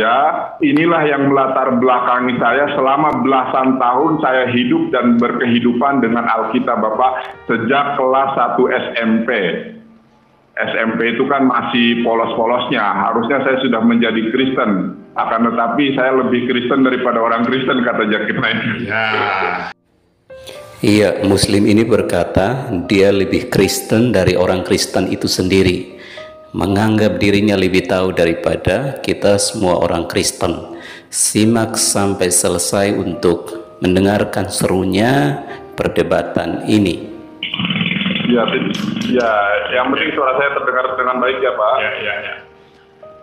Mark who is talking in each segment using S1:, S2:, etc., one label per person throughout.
S1: Ya, inilah yang melatar belakangi saya selama belasan tahun saya hidup dan berkehidupan dengan Alkitab, Bapak, sejak kelas 1 SMP. SMP itu kan masih polos-polosnya, harusnya saya sudah menjadi Kristen. Akan tetapi saya lebih Kristen daripada orang Kristen, kata Zakir Naik.
S2: Ya.
S3: Iya, Muslim ini berkata dia lebih Kristen dari orang Kristen itu sendiri, menganggap dirinya lebih tahu daripada kita semua orang Kristen. Simak sampai selesai untuk mendengarkan serunya perdebatan ini.
S1: Ya, yang penting suara saya terdengar dengan baik ya, Pak.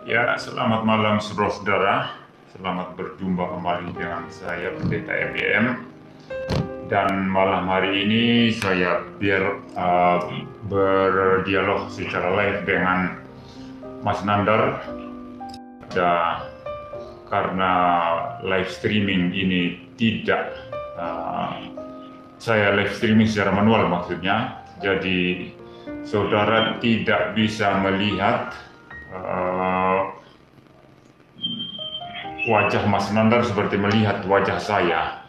S2: Ya, selamat malam saudara-saudara. Selamat berjumpa kembali dengan saya Pendeta MBM. Dan malam hari ini saya berdialog secara live dengan Mas Nandar. Karena live streaming ini tidak saya live streaming secara manual maksudnya, jadi saudara tidak bisa melihat wajah Mas Nandar seperti melihat wajah saya.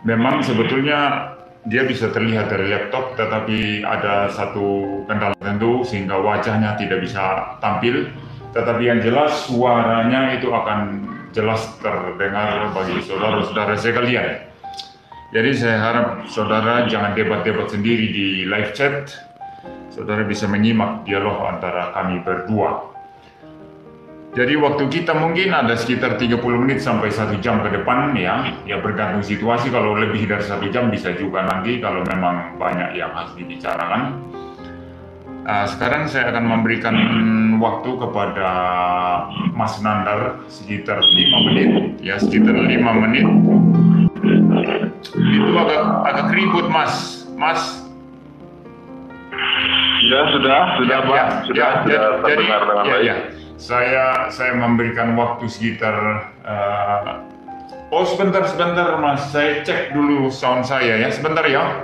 S2: Memang sebetulnya dia bisa terlihat dari laptop, tetapi ada satu kendala tertentu sehingga wajahnya tidak bisa tampil. Tetapi yang jelas suaranya itu akan jelas terdengar bagi saudara-saudara sekalian. Jadi saya harap saudara jangan debat-debat sendiri di live chat. Saudara bisa menyimak dialog antara kami berdua. Jadi waktu kita mungkin ada sekitar 30 menit sampai 1 jam ke depan ya bergantung situasi. Kalau lebih dari 1 jam bisa juga nanti kalau memang banyak yang harus dibicarakan. Sekarang saya akan memberikan waktu kepada Mas Nandar sekitar 5 menit ya, sekitar 5 menit. Itu agak ribut Mas.
S1: Ya sudah Pak, sudah terdengar dengan baik.
S2: Ya. Saya memberikan waktu sekitar sebentar Mas, saya cek dulu sound saya ya, sebentar ya.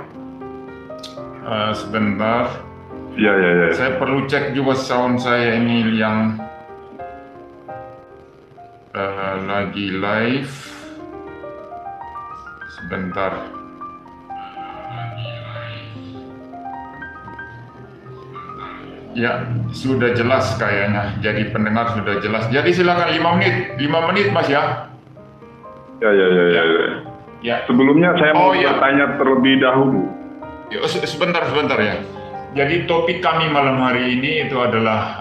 S2: Sebentar.
S1: Ya.
S2: Saya perlu cek juga sound saya ini yang lagi live. Sebentar. Ya, sudah jelas kayaknya. Jadi pendengar sudah jelas. Jadi silakan 5 menit Mas ya.
S1: Ya. Sebelumnya saya mau bertanya terlebih dahulu.
S2: Ya, sebentar ya. Jadi topik kami malam hari ini itu adalah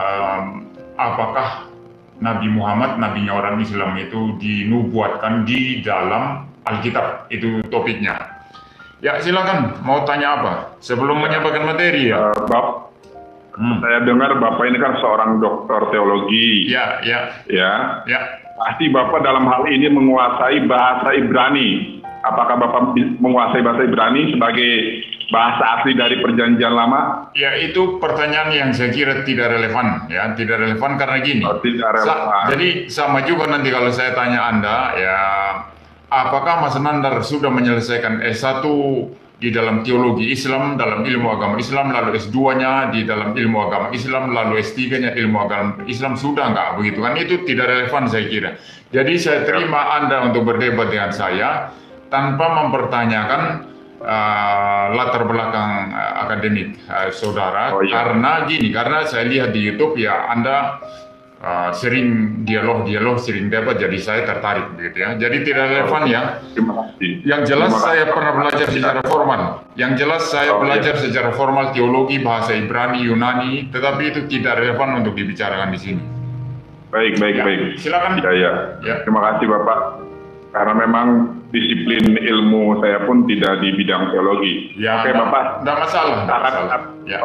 S2: apakah Nabi Muhammad, nabinya orang Islam itu dinubuatkan di dalam Alkitab, itu topiknya. Ya silakan, mau tanya apa? Sebelum menyampaikan materi ya.
S1: Saya dengar Bapak ini kan seorang doktor teologi.
S2: Ya.
S1: Pasti Bapak dalam hal ini menguasai bahasa Ibrani. Apakah Bapak menguasai bahasa Ibrani sebagai bahasa asli dari Perjanjian Lama?
S2: Ya, itu pertanyaan yang saya kira tidak relevan ya, tidak relevan karena gini.
S1: Tidak relevan.
S2: Jadi sama juga nanti kalau saya tanya Anda ya, apakah Mas Nandar sudah menyelesaikan S1 di dalam teologi Islam, dalam ilmu agama Islam, lalu S2-nya di dalam ilmu agama Islam, lalu S3-nya ilmu agama Islam, sudah nggak begitu kan? Itu tidak relevan saya kira. Jadi saya terima Anda untuk berdebat dengan saya tanpa mempertanyakan latar belakang akademik saudara. Karena saya lihat di YouTube ya Anda sering dialog, sering debat, jadi saya tertarik begitu ya. Jadi tidak relevan ya.
S1: Terima kasih.
S2: Yang jelas saya pernah belajar secara formal. Yang jelas saya belajar secara formal teologi, bahasa Ibrani, Yunani, tetapi itu tidak relevan untuk dibicarakan di sini.
S1: Baik.
S2: Silakan.
S1: Ya. Terima kasih Bapak. Karena memang disiplin ilmu saya pun tidak di bidang teologi.
S2: Ya,
S1: Oke Bapak.
S2: Tidak masalah.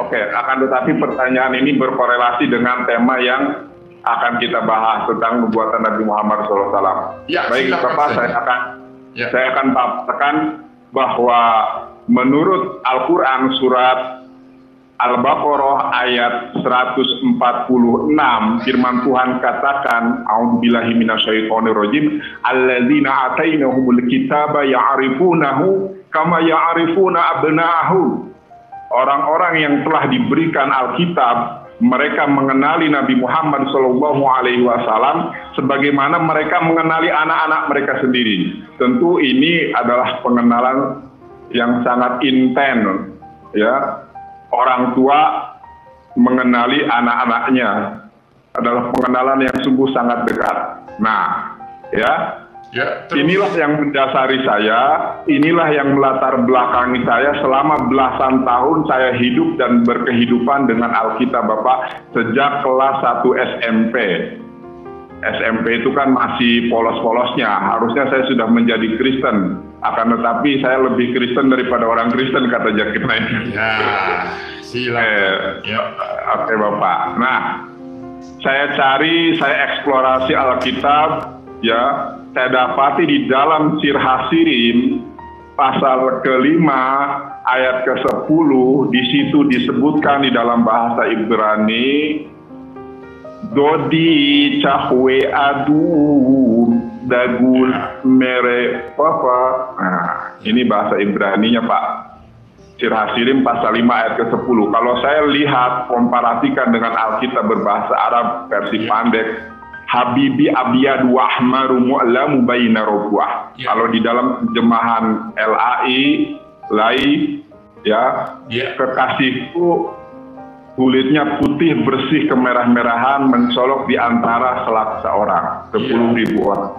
S1: Oke, akan tetapi pertanyaan ini berkorelasi dengan tema yang akan kita bahas tentang nubuatan Nabi Muhammad SAW.
S2: Ya,
S1: baik Bapak, saya akan paparkan bahwa menurut Al-Quran surat Al-Baqarah ayat 146, firman Tuhan katakan, a'udzubillahi minasyaitonirrajim, alladzina atainahumul kitaba ya'rifunahu kama ya'rifuna abna'ahum. Orang-orang yang telah diberikan Alkitab, mereka mengenali Nabi Muhammad SAW sebagaimana mereka mengenali anak-anak mereka sendiri. Tentu ini adalah pengenalan yang sangat intens, ya. Orang tua mengenali anak-anaknya adalah pengenalan yang sungguh sangat dekat. Nah, ya. Inilah yang mendasari saya, inilah yang melatar belakangi saya selama belasan tahun saya hidup dan berkehidupan dengan Alkitab Bapak sejak kelas 1 SMP. SMP itu kan masih polos-polosnya, harusnya saya sudah menjadi Kristen. Akan tetapi saya lebih Kristen daripada orang Kristen, kata Zakir Naik.
S2: Ya, silakan.
S1: Oke Bapak. Nah, saya cari, saya eksplorasi Alkitab, ya. Saya dapati di dalam Sir Hasirim pasal ke-5 ayat ke-10, di situ disebutkan di dalam bahasa Ibrani, Dodi cahwe adu dagul mere papa. Nah, ini bahasa Ibraninya Pak. Sir Hasirim pasal 5 ayat ke-10. Kalau saya lihat, komparasikan dengan Alkitab berbahasa Arab versi pendek, Habibi abiyadu ahmaru mu'lamu baina robuah. Kalau di dalam terjemahan LAI, ya, kekasihku kulitnya putih bersih kemerah-merahan mencolok di antara selak seorang, 10.000 orang.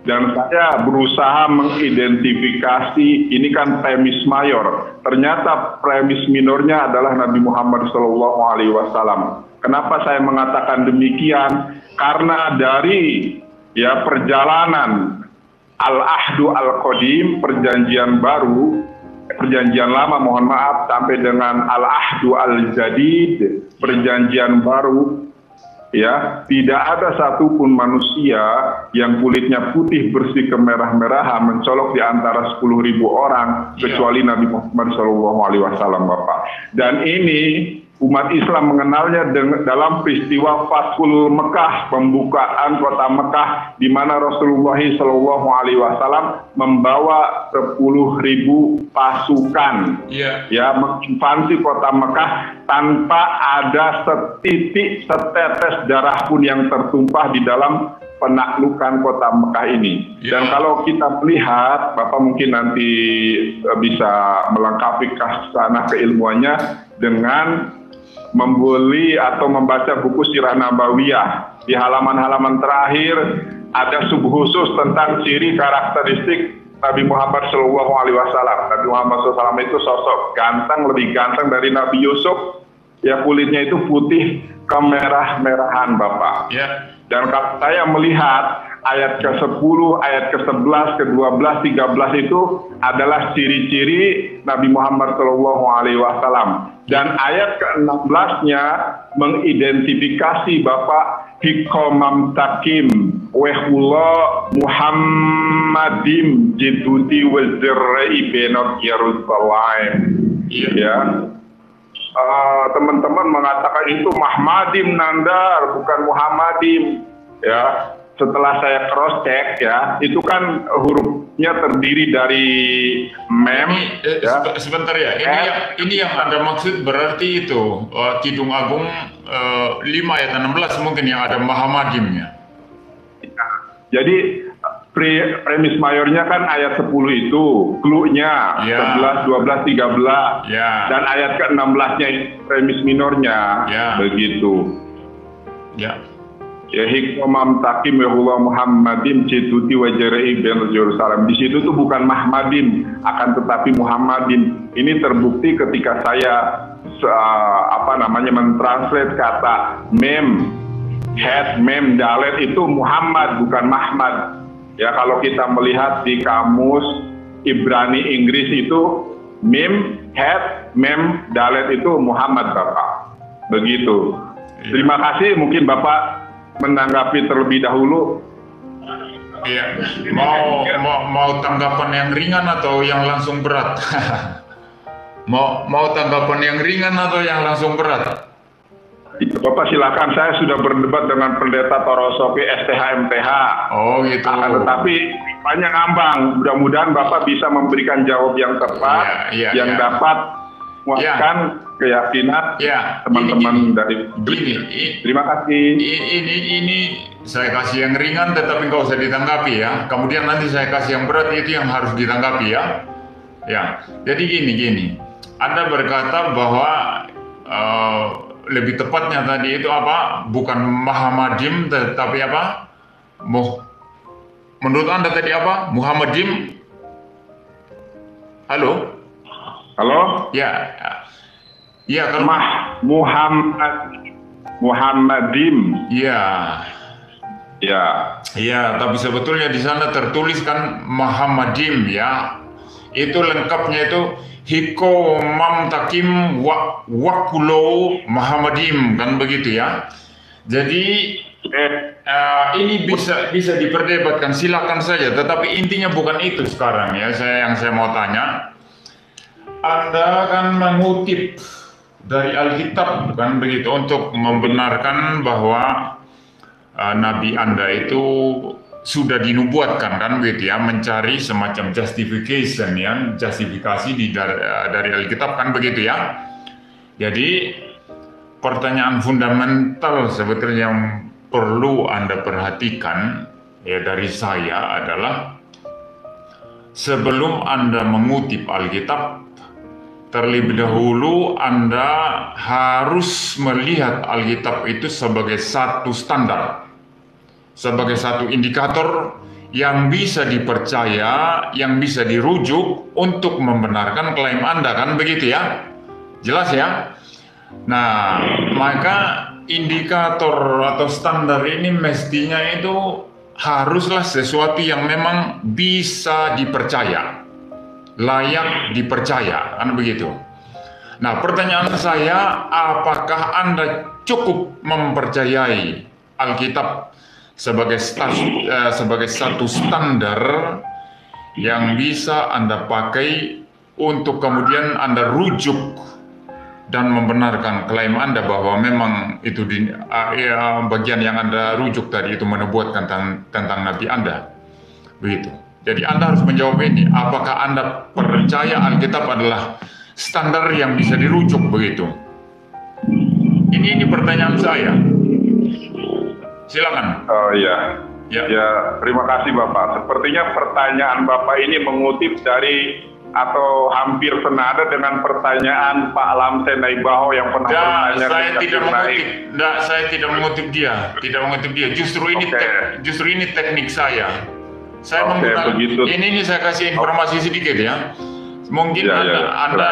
S1: Dan saya berusaha mengidentifikasi, ini kan premis mayor. Ternyata premis minornya adalah Nabi Muhammad SAW. Kenapa saya mengatakan demikian? Karena dari perjalanan Al-Ahdu Al-Qadim, perjanjian baru, perjanjian lama mohon maaf, sampai dengan Al-Ahdu Al-Jadid, perjanjian baru, ya, tidak ada satupun manusia yang kulitnya putih bersih kemerah-merahan mencolok di antara 10.000 orang kecuali Nabi Muhammad SAW, Bapak. Dan ini umat Islam mengenalnya dalam peristiwa Fathul Mekah, pembukaan kota Mekah, di mana Rasulullah SAW membawa 10.000 pasukan, ya, menginvasi kota Mekah tanpa ada setetes darah pun yang tertumpah di dalam penaklukan kota Mekah ini. Dan kalau kita melihat, Bapak mungkin nanti bisa melengkapi sana keilmuannya dengan membeli atau membaca buku Sirah Nabawiyah. Di halaman-halaman terakhir ada sub khusus tentang ciri karakteristik Nabi Muhammad SAW. Nabi Muhammad SAW itu sosok ganteng, lebih ganteng dari Nabi Yusuf. Ya, kulitnya itu putih kemerah-merahan, Bapak. Dan kalau saya melihat ayat ke-10, ayat ke-11, ke-12, 13 itu adalah ciri-ciri Nabi Muhammad SAW. Dan ayat ke-16-nya mengidentifikasi Bapak hikomam takim wehullah Muhammadim jiduti wazirrai benot Yerusalem. Teman-teman mengatakan itu Mahmadim Nandar, bukan Muhammadim. Ya, setelah saya cross check, ya, itu kan hurufnya terdiri dari mem.
S2: Sebentar ya, ini yang Anda maksud berarti itu Kidung Agung 5 ayat 16 mungkin yang ada Muhammadimnya.
S1: Jadi premis mayornya kan ayat 10 itu, clue-nya 11, 12, 13. Dan ayat ke-16-nya premis minornya, begitu. Ya hikmam takim wahullah Muhammadim cetuti wajarai ben Yerusalem. Di situ tuh bukan Mahmadim, akan tetapi Muhammadim. Ini terbukti ketika saya mentranslate kata mem, head, mem, dalet itu Muhammad bukan Mahmad. Ya, kalau kita melihat di kamus Ibrani Inggris itu mem, head, mem, dalet itu Muhammad, Bapak. Begitu. Terima kasih, mungkin Bapak menanggapi terlebih dahulu.
S2: Iya, mau tanggapan yang ringan atau yang langsung berat? mau tanggapan yang ringan atau yang langsung berat?
S1: Bapak silakan, saya sudah berdebat dengan pendeta Torosofi STH MTH.
S2: Oh gitu.
S1: Tetapi banyak ngambang. Mudah-mudahan Bapak bisa memberikan jawab yang tepat, dapat menguatkan keyakinan
S2: Ya,
S1: teman-teman dari terima kasih.
S2: Ini saya kasih yang ringan tetapi nggak usah ditanggapi ya. Kemudian nanti saya kasih yang berat, itu yang harus ditanggapi ya. Ya, jadi gini. Anda berkata bahwa lebih tepatnya tadi itu apa? Bukan Muhammadim tetapi apa? Menurut Anda tadi apa? Muhammadim? Halo?
S1: Halo?
S2: Ya. Ya, kalau Muhammadim. Ya. Ya, tapi sebetulnya di sana tertulis kan Muhammadim ya. Itu lengkapnya itu Hiko Mamtakim Wakulo Muhammadim, kan begitu ya. Jadi ini bisa diperdebatkan, silakan saja. Tetapi intinya bukan itu sekarang ya. Yang saya mau tanya, Anda kan mengutip dari Alkitab, kan begitu, untuk membenarkan bahwa Nabi Anda itu sudah dinubuatkan, kan begitu ya, mencari semacam justification ya, justifikasi dari Alkitab, kan begitu ya. Jadi pertanyaan fundamental sebetulnya yang perlu Anda perhatikan ya dari saya adalah, sebelum Anda mengutip Alkitab, terlebih dahulu Anda harus melihat Alkitab itu sebagai satu standar, sebagai satu indikator yang bisa dipercaya, yang bisa dirujuk untuk membenarkan klaim Anda, kan begitu ya? Jelas ya? Nah, maka indikator atau standar ini mestinya itu haruslah sesuatu yang memang bisa dipercaya, layak dipercaya, kan begitu. Nah, pertanyaan saya, apakah Anda cukup mempercayai Alkitab sebagai satu standar yang bisa Anda pakai untuk kemudian Anda rujuk dan membenarkan klaim Anda bahwa memang itu bagian yang Anda rujuk tadi itu menubuatkan tentang Nabi Anda, begitu. Jadi Anda harus menjawab ini, apakah Anda percaya Alkitab adalah standar yang bisa dirujuk, begitu? Ini pertanyaan saya. Silakan.
S1: Oh iya. Ya, terima kasih Bapak. Sepertinya pertanyaan Bapak ini mengutip dari atau hampir senada dengan pertanyaan Pak Lamsen Naibaho yang pernah bertanya.
S2: Saya tidak mengutip dia. Justru ini teknik saya. Saya menggunakan ini saya kasih informasi sedikit ya. Mungkin Anda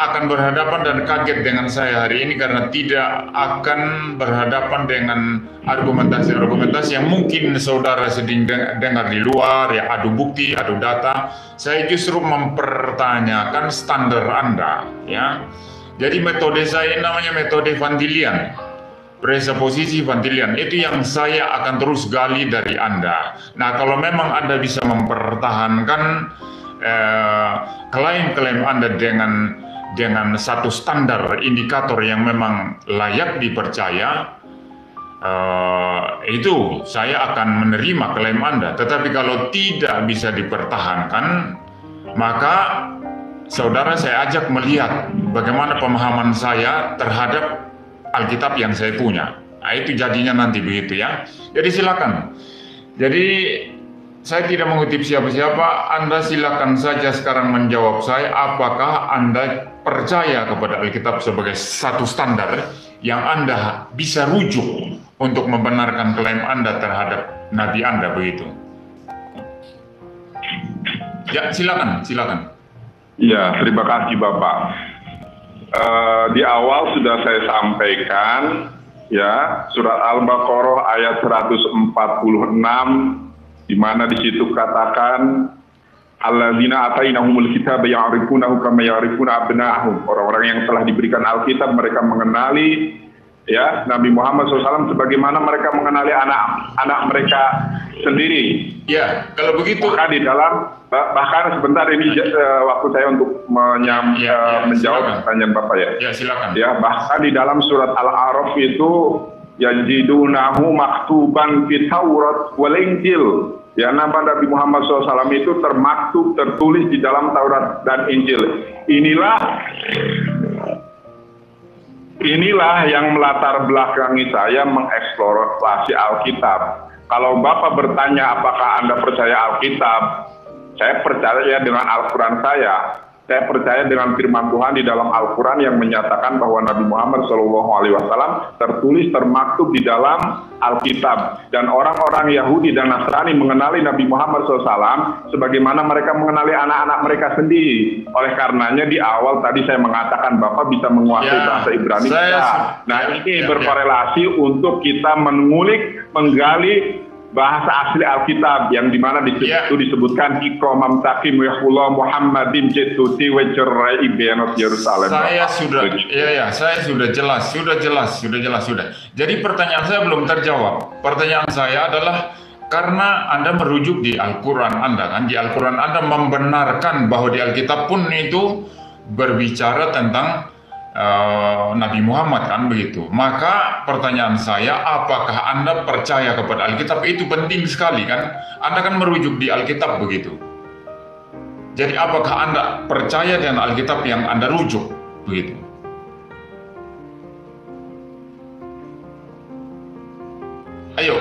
S2: akan berhadapan dan kaget dengan saya hari ini karena tidak akan berhadapan dengan argumentasi yang mungkin saudara sedang dengar di luar ya, adu bukti, adu data. Saya justru mempertanyakan standar Anda ya. Jadi metode saya namanya metode Van Dilian, presuposisi Van Dilian, itu yang saya akan terus gali dari Anda. Nah, kalau memang Anda bisa mempertahankan klaim-klaim Anda dengan satu standar indikator yang memang layak dipercaya, itu saya akan menerima klaim Anda. Tetapi kalau tidak bisa dipertahankan, maka saudara saya ajak melihat bagaimana pemahaman saya terhadap Alkitab yang saya punya. Nah, itu jadinya nanti begitu ya. Jadi silakan. Jadi saya tidak mengutip siapa-siapa, Anda silakan saja sekarang menjawab saya, apakah Anda percaya kepada Alkitab sebagai satu standar yang Anda bisa rujuk untuk membenarkan klaim Anda terhadap Nabi Anda, begitu? Ya, silakan.
S1: Ya, terima kasih Bapak. Di awal sudah saya sampaikan, ya, surat Al-Baqarah ayat 146, di mana di situ katakan alladzina atainahumul kitaba ya'rifunahu kama ya'rifuna abna'ahum. Orang-orang yang telah diberikan Alkitab, mereka mengenali ya Nabi Muhammad SAW sebagaimana mereka mengenali anak-anak mereka sendiri.
S2: Ya, kalau begitu.
S1: Maka di dalam bahkan sebentar ini waktu saya untuk menjawab pertanyaan Bapak ya.
S2: Ya, silakan.
S1: Ya, bahkan di dalam surat Al-A'raf itu yajidunahu maktuban fi Taurat wal Injil. Ya, nama Nabi Muhammad SAW itu termaktub, tertulis di dalam Taurat dan Injil. Inilah inilah yang melatar belakangi saya mengeksplorasi Alkitab. Kalau Bapak bertanya apakah Anda percaya Alkitab, saya percaya dengan Al-Quran saya. Saya percaya dengan firman Tuhan di dalam Al-Quran yang menyatakan bahwa Nabi Muhammad SAW tertulis termaktub di dalam Alkitab. Dan orang-orang Yahudi dan Nasrani mengenali Nabi Muhammad SAW sebagaimana mereka mengenali anak-anak mereka sendiri. Oleh karenanya di awal tadi saya mengatakan Bapak bisa menguasai bahasa Ibrani. Nah ini berkorelasi untuk kita mengulik, menggali bahasa asli Alkitab yang dimana itu disebutkan iqamam takim yahullah Muhammadin cetuti wacerai benot Yerusalem.
S2: Saya sudah jelas. Jadi pertanyaan saya belum terjawab. Pertanyaan saya adalah karena Anda merujuk di Al-Quran Anda kan, di Al-Quran Anda membenarkan bahwa di Alkitab pun itu berbicara tentang Nabi Muhammad kan begitu. Maka pertanyaan saya, apakah Anda percaya kepada Alkitab? Itu penting sekali kan. Anda kan merujuk di Alkitab begitu. Jadi apakah Anda percaya dengan Alkitab yang Anda rujuk begitu? Ayo.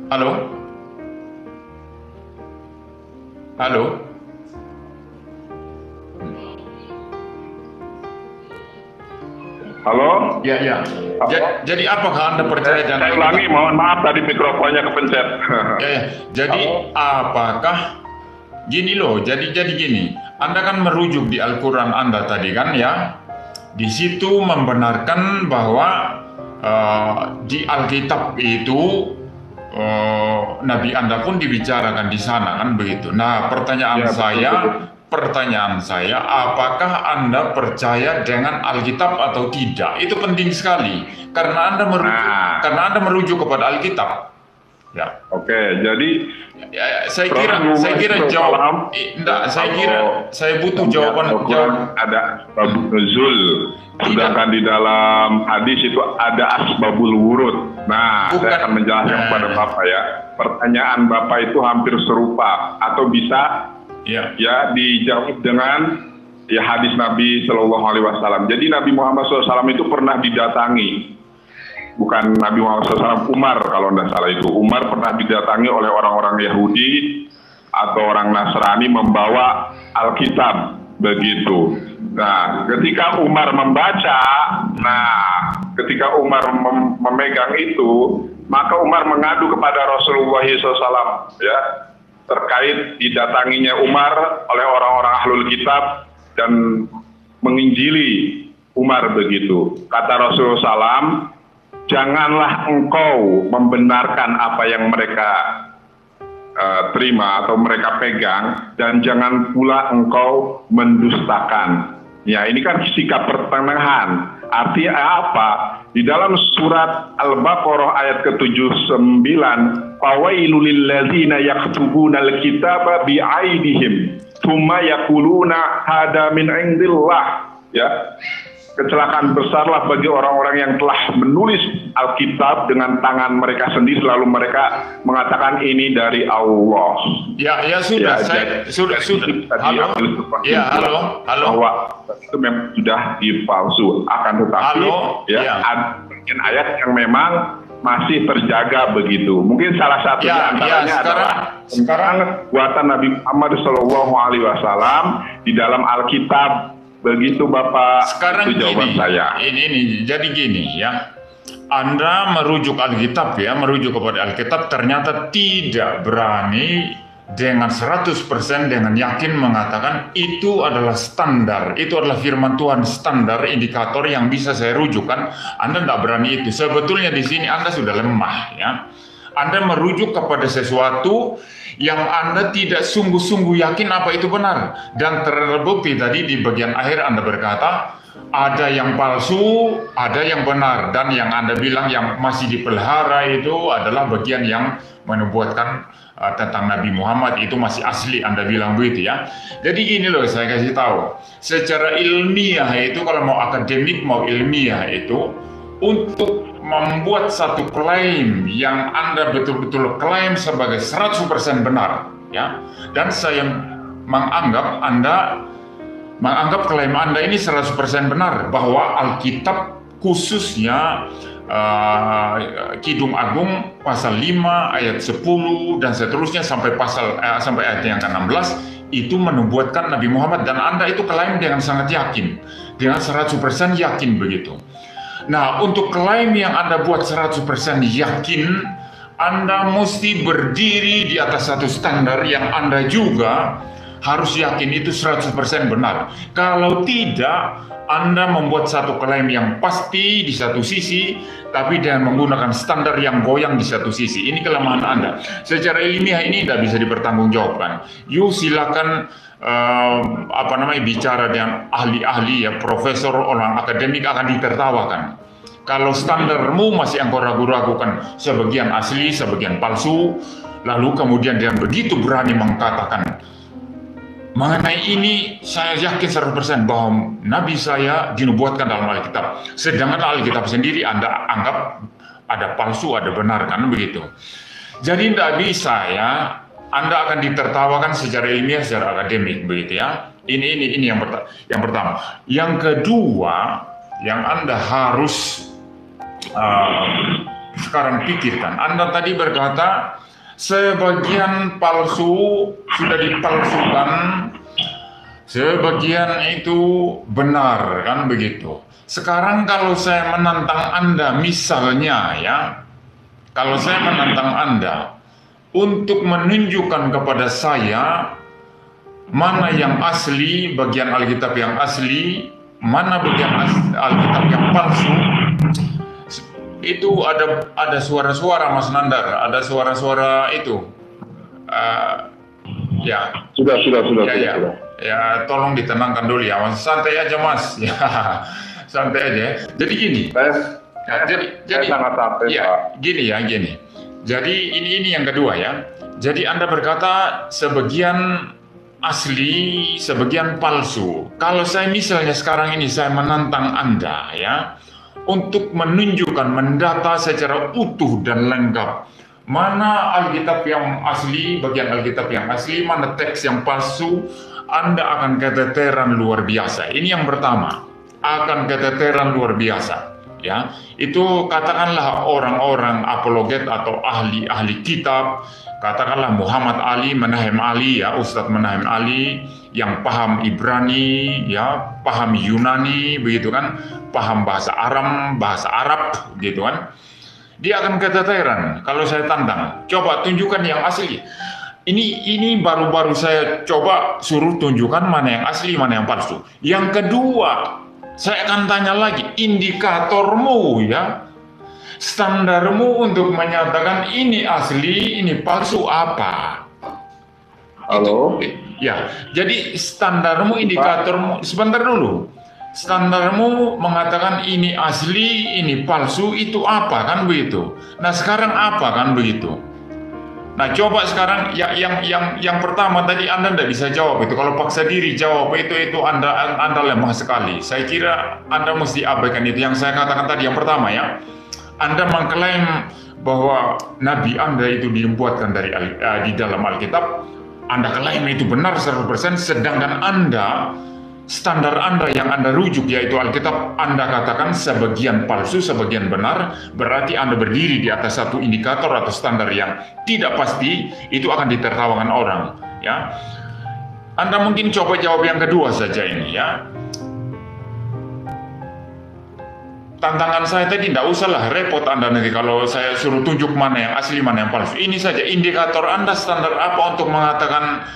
S2: Halo. Halo.
S1: Halo?
S2: Ya. Jadi apakah Anda percaya dengan
S1: Saya ulangi, mohon maaf tadi mikrofonnya kepencet.
S2: Jadi apakah gini loh, jadi gini. Anda kan merujuk di Al-Quran Anda tadi kan ya. Di situ membenarkan bahwa di Alkitab itu Nabi Anda pun dibicarakan di sana kan begitu. Nah, pertanyaan saya, apakah Anda percaya dengan Alkitab atau tidak? Itu penting sekali karena Anda merujuk kepada Alkitab. Ya.
S1: Oke, jadi
S2: saya kira jawab. Saya butuh jawaban.
S1: Ada asbabun nuzul, sedangkan di dalam hadis itu ada asbabul wurud. Nah, saya akan menjelaskan kepada Bapak ya. Pertanyaan Bapak itu hampir serupa atau bisa dijawab dengan hadis Nabi Shallallahu Alaihi Wasallam. Jadi Nabi Muhammad SAW itu pernah didatangi, bukan Nabi Muhammad SAW, Umar kalau tidak salah itu. Umar pernah didatangi oleh orang-orang Yahudi atau orang Nasrani membawa Alkitab begitu. Nah, ketika Umar membaca, ketika Umar memegang itu, maka Umar mengadu kepada Rasulullah SAW ya, terkait didatanginya Umar oleh orang-orang ahlul kitab dan menginjili Umar begitu. Kata Rasulullah SAW, janganlah engkau membenarkan apa yang mereka terima atau mereka pegang, dan jangan pula engkau mendustakan. Ya, ini kan sikap pertengahan. Artinya apa? Di dalam surat Al-Baqarah ayat ke-79, fawailul lilladzina yaktubuna al-kitaba bi'aidihim tsumma yaquluna hada min indillah. Ya. Kecelakaan besarlah bagi orang-orang yang telah menulis Alkitab dengan tangan mereka sendiri, lalu mereka mengatakan ini dari Allah.
S2: Sudah. Halo.
S1: Bahwa itu memang sudah dipalsu. Akan tetapi ada ayat yang memang masih terjaga begitu. Mungkin salah satu di antaranya adalah sekarang buatan Nabi Muhammad SAW di dalam Alkitab. Begitu Bapak,
S2: sekarang
S1: itu jawaban saya.
S2: Ini jadi gini ya. Anda merujuk Alkitab ya, merujuk kepada Alkitab, ternyata tidak berani dengan 100% dengan yakin mengatakan itu adalah standar, itu adalah firman Tuhan standar, indikator yang bisa saya rujukkan. Anda tidak berani itu. Sebetulnya di sini Anda sudah lemah ya. Anda merujuk kepada sesuatu yang Anda tidak sungguh-sungguh yakin apa itu benar. Dan terbukti tadi di bagian akhir Anda berkata, ada yang palsu, ada yang benar. Dan yang Anda bilang yang masih dipelihara itu adalah bagian yang menubuatkan tentang Nabi Muhammad, itu masih asli, Anda bilang begitu ya. Jadi gini loh, saya kasih tahu. Secara ilmiah itu, kalau mau akademik, mau ilmiah itu, untuk membuat satu klaim yang Anda betul-betul klaim sebagai 100% benar ya, dan saya menganggap Anda menganggap klaim Anda ini 100% benar bahwa Alkitab khususnya Kidung Agung pasal 5 ayat 10 dan seterusnya sampai ayat yang ke-16 itu menubuatkan Nabi Muhammad, dan Anda itu klaim dengan sangat yakin, dengan 100% yakin begitu. Nah, untuk klaim yang Anda buat 100% yakin, Anda mesti berdiri di atas satu standar yang Anda juga harus yakin itu 100% benar. Kalau tidak, Anda membuat satu klaim yang pasti di satu sisi, tapi dengan menggunakan standar yang goyang di satu sisi. Ini kelemahan Anda. Secara ilmiah ini tidak bisa dipertanggungjawabkan. You silakan bicara dengan ahli-ahli, ya, profesor, orang akademik akan ditertawakan. Kalau standarmu masih engkau ragu-ragukan, sebagian asli, sebagian palsu, lalu kemudian dia begitu berani mengatakan, mengenai ini saya yakin 100% bahwa Nabi saya dinubuatkan dalam Alkitab. Sedangkan Alkitab sendiri Anda anggap ada palsu, ada benar, kan begitu. Jadi tidak bisa, ya, Anda akan ditertawakan secara ilmiah, secara akademik, begitu ya. Ini yang pertama. Yang kedua, yang Anda harus sekarang pikirkan. Anda tadi berkata sebagian palsu sudah dipalsukan, sebagian itu benar, kan begitu. Sekarang kalau saya menantang Anda, misalnya, ya, kalau saya menantang Anda untuk menunjukkan kepada saya mana yang asli, bagian Alkitab yang asli, mana bagian Alkitab yang palsu, itu ada suara-suara, Mas Nandar, ada suara-suara itu. Ya. Sudah. Ya, tolong ditenangkan dulu ya, Mas. Santai aja, Mas. Ya, santai aja. Jadi gini. Jadi sangat santai, ya, Pak. Gini. Jadi ini yang kedua, ya. Jadi Anda berkata sebagian asli, sebagian palsu. Kalau saya misalnya sekarang ini saya menantang Anda, ya, untuk menunjukkan, mendata secara utuh dan lengkap mana Alkitab yang asli, bagian Alkitab yang asli, mana teks yang palsu, Anda akan keteteran luar biasa. Ini yang pertama, akan keteteran luar biasa, ya. Itu katakanlah orang-orang apologet atau ahli kitab, katakanlah Muhammad Ali, Menahem Ali, ya, Ustadz Menahem Ali, yang paham Ibrani, ya, paham Yunani, begitu kan, paham bahasa Arab, gitu kan. Dia akan keteteran kalau saya tantang. Coba tunjukkan yang asli. Ini baru-baru saya coba suruh tunjukkan mana yang asli, mana yang palsu. Yang kedua, saya akan tanya lagi, indikatormu, ya, standarmu untuk menyatakan ini asli, ini palsu apa? Halo? Ya, jadi standarmu, indikatormu, sebentar dulu. Standarmu mengatakan ini asli, ini palsu, itu apa, kan begitu? Nah, sekarang apa, kan begitu? Nah, coba sekarang yang pertama tadi Anda tidak bisa jawab itu. Kalau paksa diri jawab itu Anda lemah sekali. Saya kira Anda mesti abaikan itu. Yang saya katakan tadi yang pertama, ya. Anda mengklaim bahwa Nabi Anda itu dibuatkan di dalam Alkitab. Anda klaim itu benar 100%, sedangkan Anda, standar Anda yang Anda rujuk yaitu Alkitab, Anda katakan sebagian palsu, sebagian benar. Berarti Anda berdiri di atas satu indikator atau standar yang tidak pasti, itu akan ditertawakan orang, ya. Anda mungkin coba jawab yang kedua saja ini, ya. Tantangan saya tadi tidak usahlah repot Anda nanti kalau saya suruh tunjuk mana yang asli, mana yang palsu. Ini saja indikator Anda, standar apa untuk mengatakan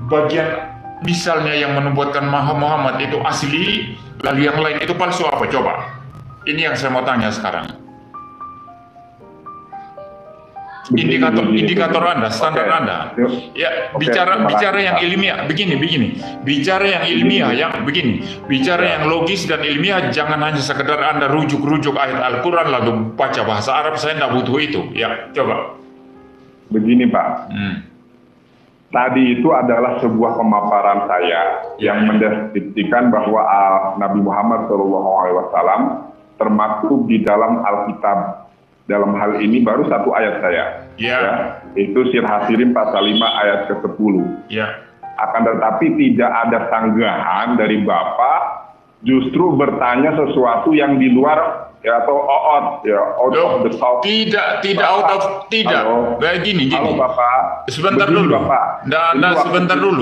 S2: bagian misalnya yang menubuatkan Muhammad itu asli, lalu yang lain itu palsu apa? Coba. Ini yang saya mau tanya sekarang. Indikator Anda, standar Anda. Ya, bicara yang ilmiah, begini. Bicara yang ilmiah, ya, begini. Bicara yang logis dan ilmiah, jangan hanya sekedar Anda rujuk-rujuk ayat Al-Quran lalu baca bahasa Arab. Saya tidak butuh itu. Ya, coba.
S1: Begini, Pak. Tadi itu adalah sebuah pemaparan saya yang mendeskripsikan bahwa Nabi Muhammad SAW termaktub di dalam Alkitab. Dalam hal ini baru satu ayat saya, ya, itu Sir Hasirim pasal 5 ayat ke-10.
S2: Ya.
S1: Akan tetapi tidak ada sanggahan dari Bapak justru bertanya sesuatu yang di luar ya, atau out of the top.
S2: Tidak
S1: Bapak,
S2: out of, tidak. Gini.
S1: Halo Bapak.
S2: Sebentar
S1: Begini,
S2: dulu.
S1: Bapak.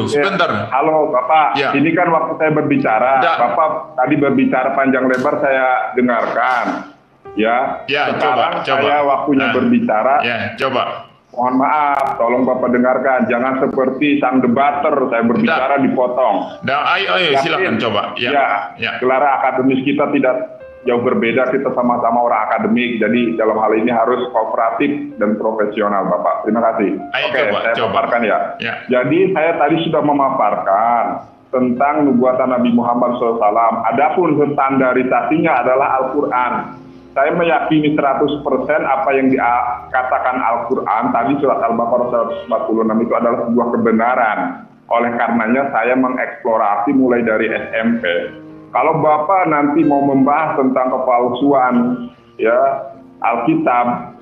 S2: Sebentar.
S1: Halo Bapak.
S2: Ya.
S1: Ini kan waktu saya berbicara. Bapak tadi berbicara panjang lebar saya dengarkan. Ya. Sekarang
S2: coba.
S1: saya waktunya berbicara.
S2: Ya, coba.
S1: Mohon maaf, tolong Bapak dengarkan. Jangan seperti sang debater, saya berbicara dipotong.
S2: Ayo, silakan coba. Ya.
S1: Gelar akademis kita tidak jauh berbeda, kita sama-sama orang akademik. Jadi dalam hal ini harus kooperatif dan profesional, Bapak. Terima kasih. Saya paparkan ya. Jadi saya tadi sudah memaparkan tentang nubuatan Nabi Muhammad SAW. Adapun standarisasinya adalah Al-Quran. Saya meyakini 100% apa yang dikatakan Al-Quran tadi surat Al-Baqarah 146 itu adalah sebuah kebenaran. Oleh karenanya saya mengeksplorasi mulai dari SMP. Kalau Bapak nanti mau membahas tentang kepalsuan ya Alkitab,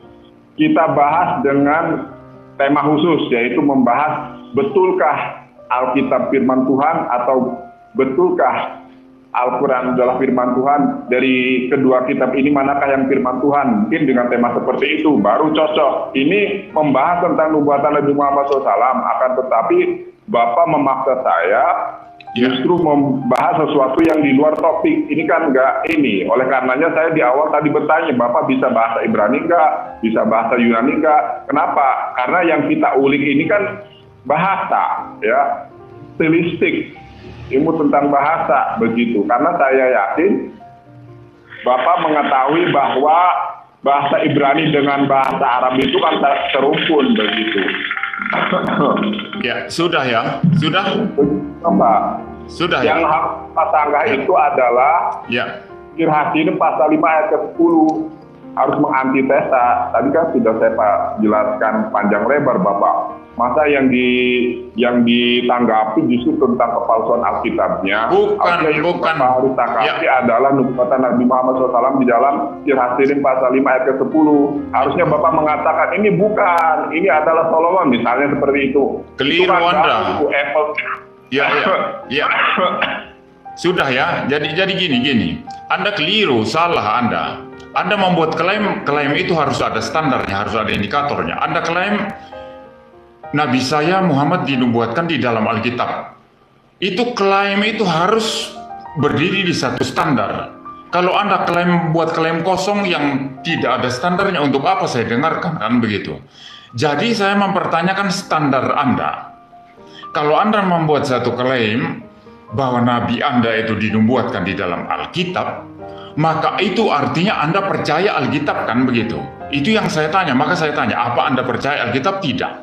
S1: kita bahas dengan tema khusus, yaitu membahas betulkah Alkitab firman Tuhan atau betulkah Al-Quran adalah firman Tuhan. Dari kedua kitab ini manakah yang firman Tuhan? Mungkin dengan tema seperti itu baru cocok. Ini membahas tentang nubuatan Nabi Muhammad SAW. Akan tetapi Bapak memaksa saya justru membahas sesuatu yang di luar topik. Ini kan enggak ini. Oleh karenanya saya di awal tadi bertanya, Bapak bisa bahasa Ibrani enggak? Bisa bahasa Yunani enggak? Kenapa? Karena yang kita ulik ini kan bahasa, ya, stilistik, ilmu tentang bahasa, begitu. Karena saya yakin Bapak mengetahui bahwa bahasa Ibrani dengan bahasa Arab itu kan serumpun, begitu.
S2: Ya, sudah ya? Sudah?
S1: Pak.
S2: Sudah
S1: yang
S2: ya?
S1: hak pasangga itu adalah Fikir Hasim pasal 5 ayat ke-10 harus mengantitesa. Tadi kan sudah saya jelaskan panjang lebar, Bapak. Masa yang ditanggapi justru tentang kepalsuan Alkitabnya.
S2: Bukan.
S1: Harus tanggapi adalah nubuatan Nabi Muhammad SAW di dalam Fikir Hasim pasal 5 ayat ke-10. Harusnya Bapak mengatakan ini bukan, ini adalah Solomon, misalnya seperti itu.
S2: Keliru Anda. Ya. Sudah ya. Jadi gini. Anda keliru, salah Anda. Anda membuat klaim itu harus ada standarnya, harus ada indikatornya. Anda klaim Nabi saya Muhammad dinubuatkan di dalam Alkitab. Itu klaim itu harus berdiri di satu standar. Kalau Anda buat klaim kosong yang tidak ada standarnya, untuk apa saya dengarkan, kan begitu. Jadi saya mempertanyakan standar Anda. Kalau Anda membuat satu klaim bahwa Nabi Anda itu dinubuatkan di dalam Alkitab, maka itu artinya Anda percaya Alkitab, kan begitu. Itu yang saya tanya. Maka saya tanya, apa Anda percaya Alkitab? Tidak.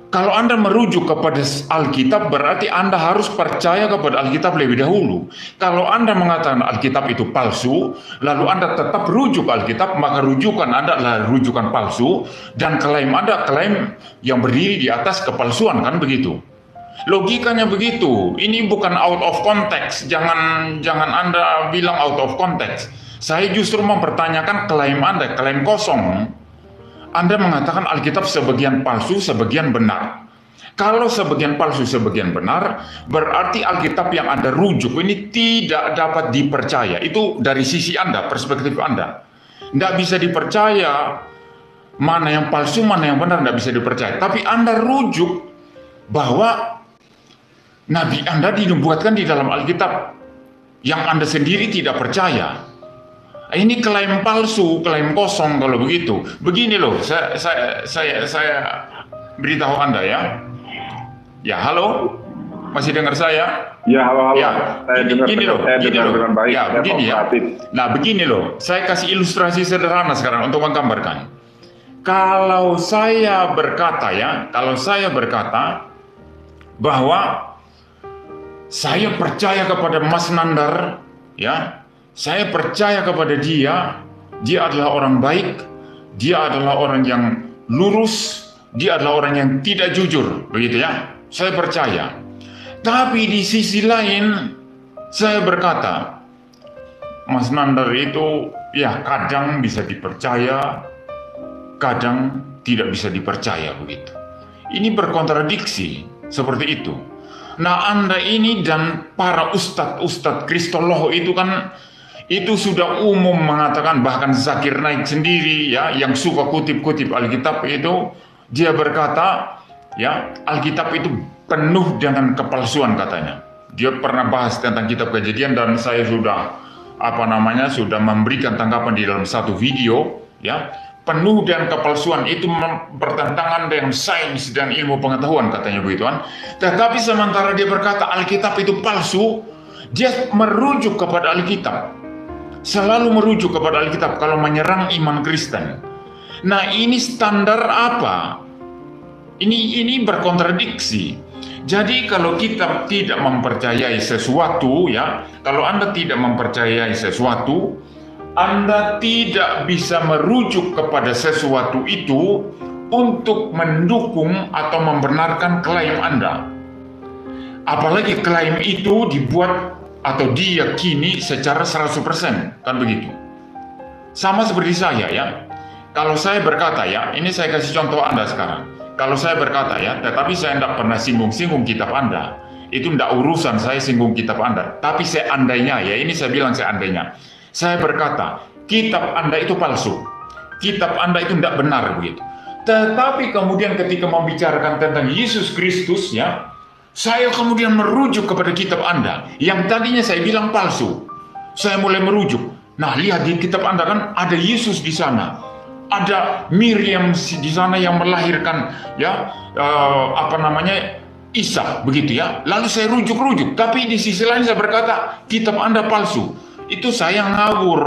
S2: Kalau Anda merujuk kepada Alkitab, berarti Anda harus percaya kepada Alkitab lebih dahulu. Kalau Anda mengatakan Alkitab itu palsu, lalu Anda tetap rujuk Alkitab, maka rujukan Anda adalah rujukan palsu, dan klaim Anda klaim yang berdiri di atas kepalsuan, kan begitu. Logikanya begitu. Ini bukan out of context. Jangan Anda bilang out of context. Saya justru mempertanyakan klaim Anda, klaim kosong. Anda mengatakan Alkitab sebagian palsu, sebagian benar. Kalau sebagian palsu, sebagian benar, berarti Alkitab yang Anda rujuk ini tidak dapat dipercaya. Itu dari sisi Anda, perspektif Anda. Tidak bisa dipercaya. Mana yang palsu, mana yang benar, tidak bisa dipercaya. Tapi Anda rujuk bahwa Nabi Anda dinubuatkan di dalam Alkitab yang Anda sendiri tidak percaya. Ini klaim palsu, klaim kosong kalau begitu. Begini loh, saya beritahu Anda ya. Ya, halo? Masih dengar saya?
S1: Ya, halo.
S2: Ya,
S1: saya dengar dengan baik.
S2: Ya, begini ya. Nah, begini loh. Saya kasih ilustrasi sederhana sekarang untuk menggambarkan. Kalau saya berkata bahwa saya percaya kepada Mas Nandar, ya. Saya percaya kepada dia adalah orang baik, dia adalah orang yang lurus, dia adalah orang yang tidak jujur, begitu ya. Saya percaya. Tapi di sisi lain, saya berkata, Mas Nandar itu ya kadang bisa dipercaya, kadang tidak bisa dipercaya, begitu. Ini berkontradiksi, seperti itu. Nah, Anda ini dan para ustadz kristolog itu kan itu sudah umum mengatakan, bahkan Zakir Naik sendiri ya yang suka kutip-kutip Alkitab itu, dia berkata ya Alkitab itu penuh dengan kepalsuan katanya. Dia pernah bahas tentang kitab Kejadian dan saya sudah sudah memberikan tanggapan di dalam satu video ya, penuh dengan kepalsuan, itu bertentangan dengan sains dan ilmu pengetahuan katanya begitu kan. Tetapi sementara dia berkata Alkitab itu palsu, dia merujuk kepada Alkitab, selalu merujuk kepada Alkitab kalau menyerang iman Kristen. Nah, ini standar apa? Ini berkontradiksi. Jadi kalau kita tidak mempercayai sesuatu ya, kalau Anda tidak mempercayai sesuatu, Anda tidak bisa merujuk kepada sesuatu itu untuk mendukung atau membenarkan klaim Anda. Apalagi klaim itu dibuat atau diyakini secara 100%, kan begitu. Sama seperti saya ya. Kalau saya berkata ya, ini saya kasih contoh Anda sekarang. Kalau saya berkata ya, tetapi saya tidak pernah singgung-singgung kitab Anda, itu tidak urusan saya singgung kitab Anda. Tapi seandainya ya, ini saya bilang seandainya, saya berkata kitab Anda itu palsu, kitab Anda itu tidak benar begitu. Tetapi kemudian ketika membicarakan tentang Yesus Kristus ya, saya kemudian merujuk kepada kitab Anda yang tadinya saya bilang palsu. Saya mulai merujuk. Nah, lihat di kitab Anda kan ada Yesus di sana. Ada Miriam di sana yang melahirkan ya Isa begitu ya. Lalu saya rujuk-rujuk, tapi di sisi lain saya berkata kitab Anda palsu. Itu saya ngawur.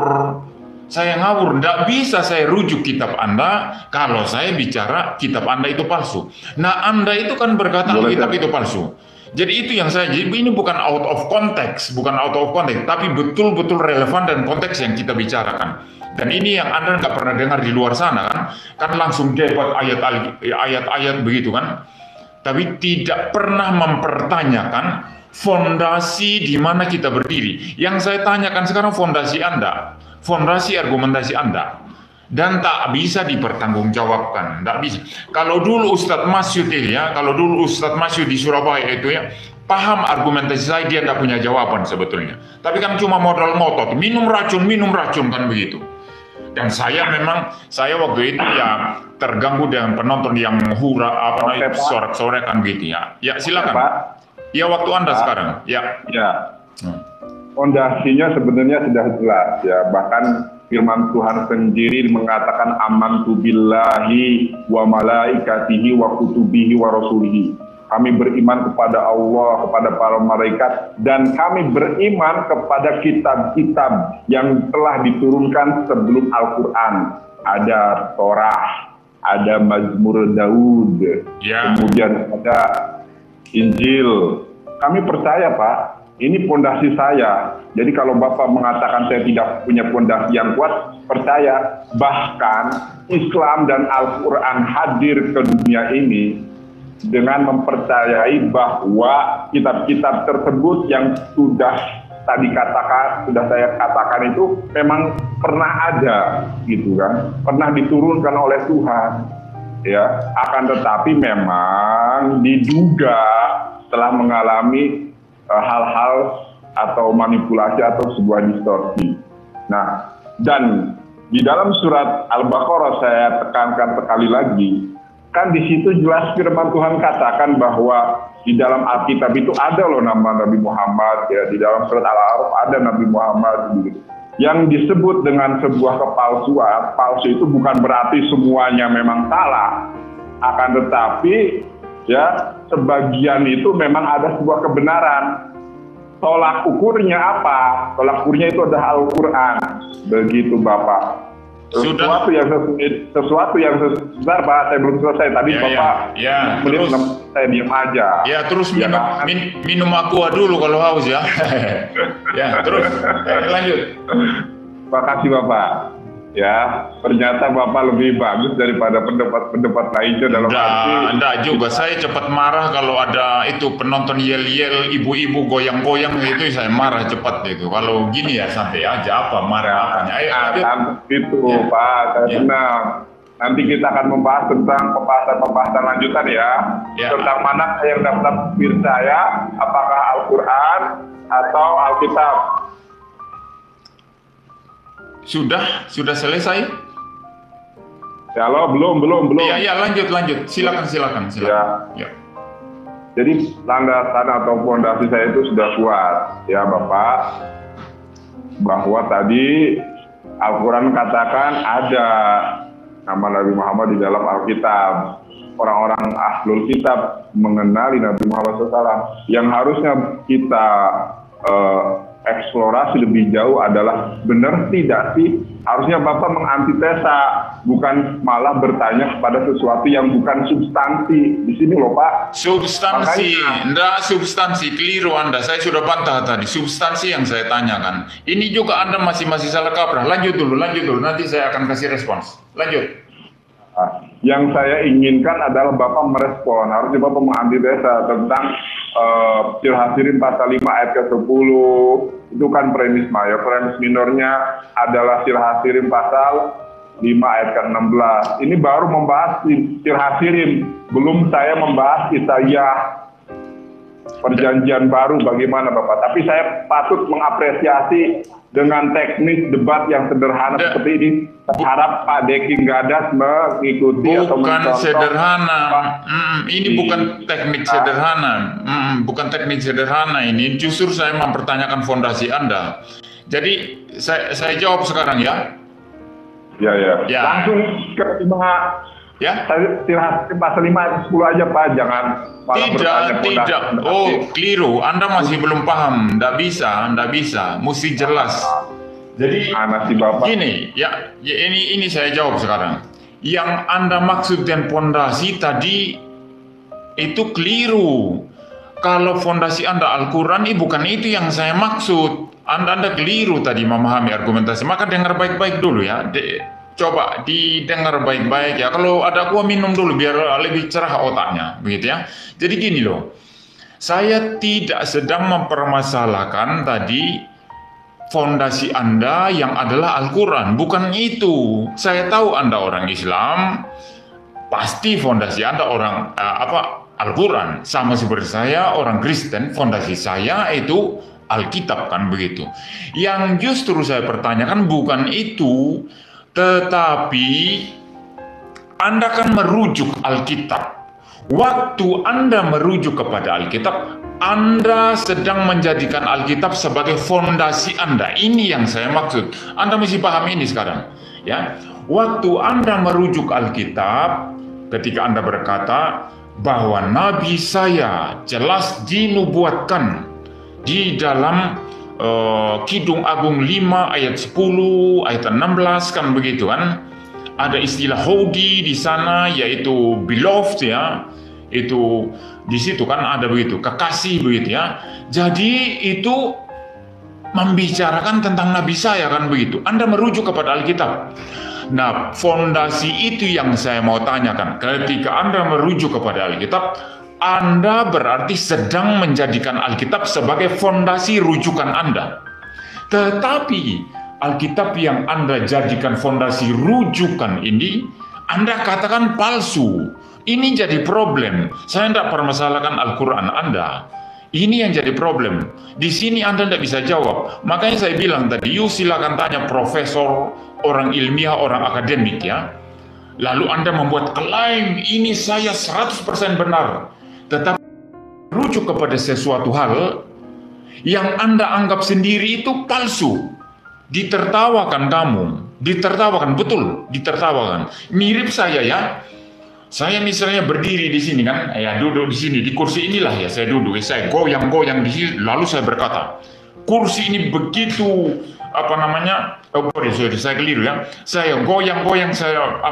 S2: Saya ngawur, tidak bisa saya rujuk kitab Anda kalau saya bicara kitab Anda itu palsu. Nah, Anda itu kan berkata kitab itu palsu. Jadi itu yang saya, jadi ini bukan out of context, tapi betul-betul relevan dan konteks yang kita bicarakan. Dan ini yang Anda nggak pernah dengar di luar sana kan langsung debat ayat-ayat begitu kan. Tapi tidak pernah mempertanyakan fondasi di mana kita berdiri. Yang saya tanyakan sekarang fondasi Anda, fondasi argumentasi Anda. Dan tak bisa dipertanggungjawabkan, tak bisa. Kalau dulu Ustadz Masyud di Surabaya itu ya, paham argumentasi saya, dia tidak punya jawaban sebetulnya. Tapi kan cuma modal ngotot, minum racun kan begitu. Dan saya waktu itu ya terganggu dengan penonton yang sorak-sorekan gitu ya. Ya silakan. Pak. Ya waktu Anda sekarang. Ya.
S1: Ya. Fondasinya sebenarnya sudah jelas ya. Bahkan firman Tuhan sendiri mengatakan amantu billahi wa malaikatihi wa kutubihi wa rasulihi. Kami beriman kepada Allah, kepada para malaikat, dan kami beriman kepada kitab-kitab yang telah diturunkan sebelum Al-Quran. Ada Torah, ada Mazmur Daud, kemudian ada Injil. Kami percaya, Pak, ini fondasi saya. Jadi kalau Bapak mengatakan saya tidak punya fondasi yang kuat, percaya. Bahkan Islam dan Al-Quran hadir ke dunia ini dengan mempercayai bahwa kitab-kitab tersebut yang sudah saya katakan itu memang pernah ada gitu kan, pernah diturunkan oleh Tuhan ya, akan tetapi memang diduga telah mengalami hal-hal atau manipulasi atau sebuah distorsi. Nah, dan di dalam surat Al-Baqarah saya tekankan sekali lagi, kan di situ jelas firman Tuhan katakan bahwa di dalam Alkitab itu ada loh nama Nabi Muhammad ya, di dalam surat Al-A'raf ada Nabi Muhammad gitu. Yang disebut dengan sebuah kepalsuan, palsu itu bukan berarti semuanya memang salah. Akan tetapi ya sebagian itu memang ada sebuah kebenaran. Tolak ukurnya apa? Tolak ukurnya itu adalah Al-Quran. Begitu Bapak. Sesuatu yang sebentar Pak, saya belum selesai tadi Bapak. Terus saya diam aja. Ya terus minum aqua dulu kalau haus ya. Ya terus lanjut. Makasih Bapak. Ya ternyata Bapak lebih bagus daripada pendapat lainnya dalam arti. Enggak juga, saya cepat marah kalau ada itu penonton yel-yel, ibu-ibu goyang-goyang gitu, saya marah cepat gitu. Kalau gini ya santai aja, apa marah apanya. Itu ya. Pak, saya tenang. nanti kita akan membahas tentang pembahasan lanjutan ya. Tentang mana yang dapat percaya, apakah Al-Quran atau Alkitab.
S2: Sudah selesai?
S1: Ya lo belum.
S2: Iya, lanjut. Silakan. Ya.
S1: Jadi landasan atau fondasi saya itu sudah kuat, ya Bapak. Bahwa tadi Al-Quran katakan ada nama Nabi Muhammad di dalam Alkitab. Orang-orang ahlul kitab mengenali Nabi Muhammad SAW. Yang harusnya kita eksplorasi lebih jauh adalah benar tidak sih? Harusnya Bapak mengantitesa, bukan malah bertanya kepada sesuatu yang bukan substansi. Di sini loh Pak.
S2: Substansi, keliru Anda. Saya sudah bantah tadi. Substansi yang saya tanyakan. Ini juga Anda masih salah kaprah. Lanjut dulu. Nanti saya akan kasih respons. Lanjut.
S1: Yang saya inginkan adalah Bapak merespon. Harusnya Bapak mengantitesa tentang Al-Hasirin pasal 5 ayat ke-10. Itu kan premis mayor. Premis minornya adalah Al-Hasirin pasal 5 ayat ke-16. Ini baru membahas Al-Hasirin, belum saya membahas Isaiyah perjanjian baru bagaimana Bapak. Tapi saya patut mengapresiasi dengan teknis debat yang sederhana seperti ini. Saya harap Pak Deki Gadas mengikuti atau mencontoh.
S2: Sederhana. Ini bukan teknik sederhana. Bukan teknik sederhana ini. Justru saya mempertanyakan fondasi Anda. Jadi saya jawab sekarang ya.
S1: Ya. Langsung ke 5. Ya, saya pasal 5 ayat 10 aja Pak, jangan
S2: tidak. Oh, keliru. Anda masih belum paham. Nggak bisa. Mesti jelas. Jadi gini, ya ini saya jawab sekarang. Yang Anda maksud dan fondasi tadi itu keliru. Kalau fondasi Anda Al-Quran, bukan itu yang saya maksud. Anda keliru tadi memahami argumentasi. Maka dengar baik-baik dulu ya. Coba didengar baik-baik ya. Kalau ada gua minum dulu biar lebih cerah otaknya, begitu ya. Jadi gini loh, saya tidak sedang mempermasalahkan tadi fondasi Anda yang adalah Al-Quran, bukan itu. Saya tahu Anda orang Islam, pasti fondasi Anda orang Al-Quran. Sama seperti saya orang Kristen, fondasi saya itu Alkitab kan begitu. Yang justru saya pertanyakan bukan itu. Tetapi Anda kan merujuk Alkitab. Waktu Anda merujuk kepada Alkitab, Anda sedang menjadikan Alkitab sebagai fondasi Anda. Ini yang saya maksud. Anda mesti paham ini sekarang, ya. Waktu Anda merujuk Alkitab, ketika Anda berkata bahwa Nabi saya jelas dinubuatkan di dalam Kidung Agung 5 ayat 10 ayat 16 kan begitu kan, ada istilah hodi di sana yaitu beloved ya, itu di situ kan ada begitu kekasih begitu ya. Jadi itu membicarakan tentang Nabi saya kan begitu. Anda merujuk kepada Alkitab. Nah, fondasi itu yang saya mau tanyakan. Ketika Anda merujuk kepada Alkitab, Anda berarti sedang menjadikan Alkitab sebagai fondasi rujukan Anda. Tetapi Alkitab yang Anda jadikan fondasi rujukan ini, Anda katakan palsu. Ini jadi problem. Saya tidak permasalahkan Al-Quran Anda. Ini yang jadi problem. Di sini Anda tidak bisa jawab. Makanya saya bilang tadi, silakan tanya profesor, orang ilmiah, orang akademik ya. Lalu Anda membuat klaim, ini saya 100% benar. Tetapi rujuk kepada sesuatu hal yang Anda anggap sendiri itu palsu. Ditertawakan kamu, ditertawakan, betul, ditertawakan. Mirip saya ya. Saya misalnya berdiri di sini kan, ya duduk di sini, di kursi inilah ya saya duduk, saya goyang-goyang di sini, lalu saya berkata, kursi ini begitu, saya keliru ya, saya goyang-goyang, saya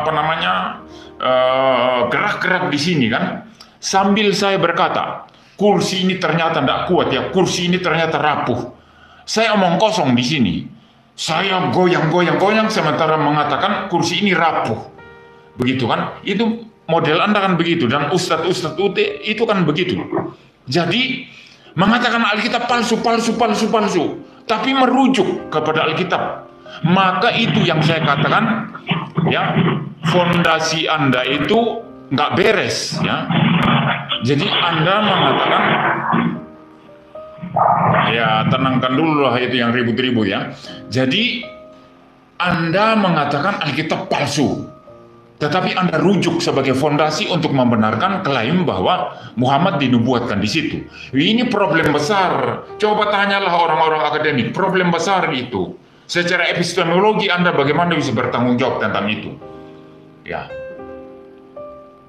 S2: gerak-gerak di sini kan, sambil saya berkata, kursi ini ternyata tidak kuat ya, kursi ini ternyata rapuh. Saya omong kosong di sini. Saya goyang-goyang sementara mengatakan kursi ini rapuh. Begitu kan? Itu model Anda kan begitu, dan Ustadz UT itu kan begitu. Jadi mengatakan Alkitab palsu, tapi merujuk kepada Alkitab. Maka itu yang saya katakan ya, fondasi Anda itu nggak beres, ya. Jadi Anda mengatakan, ya tenangkan dulu lah itu yang ribut-ribut ya. Jadi Anda mengatakan Alkitab palsu, tetapi Anda rujuk sebagai fondasi untuk membenarkan klaim bahwa Muhammad dinubuatkan di situ. Ini problem besar. Coba tanyalah orang-orang akademik, problem besar itu. Secara epistemologi Anda bagaimana bisa bertanggung jawab tentang itu? Ya.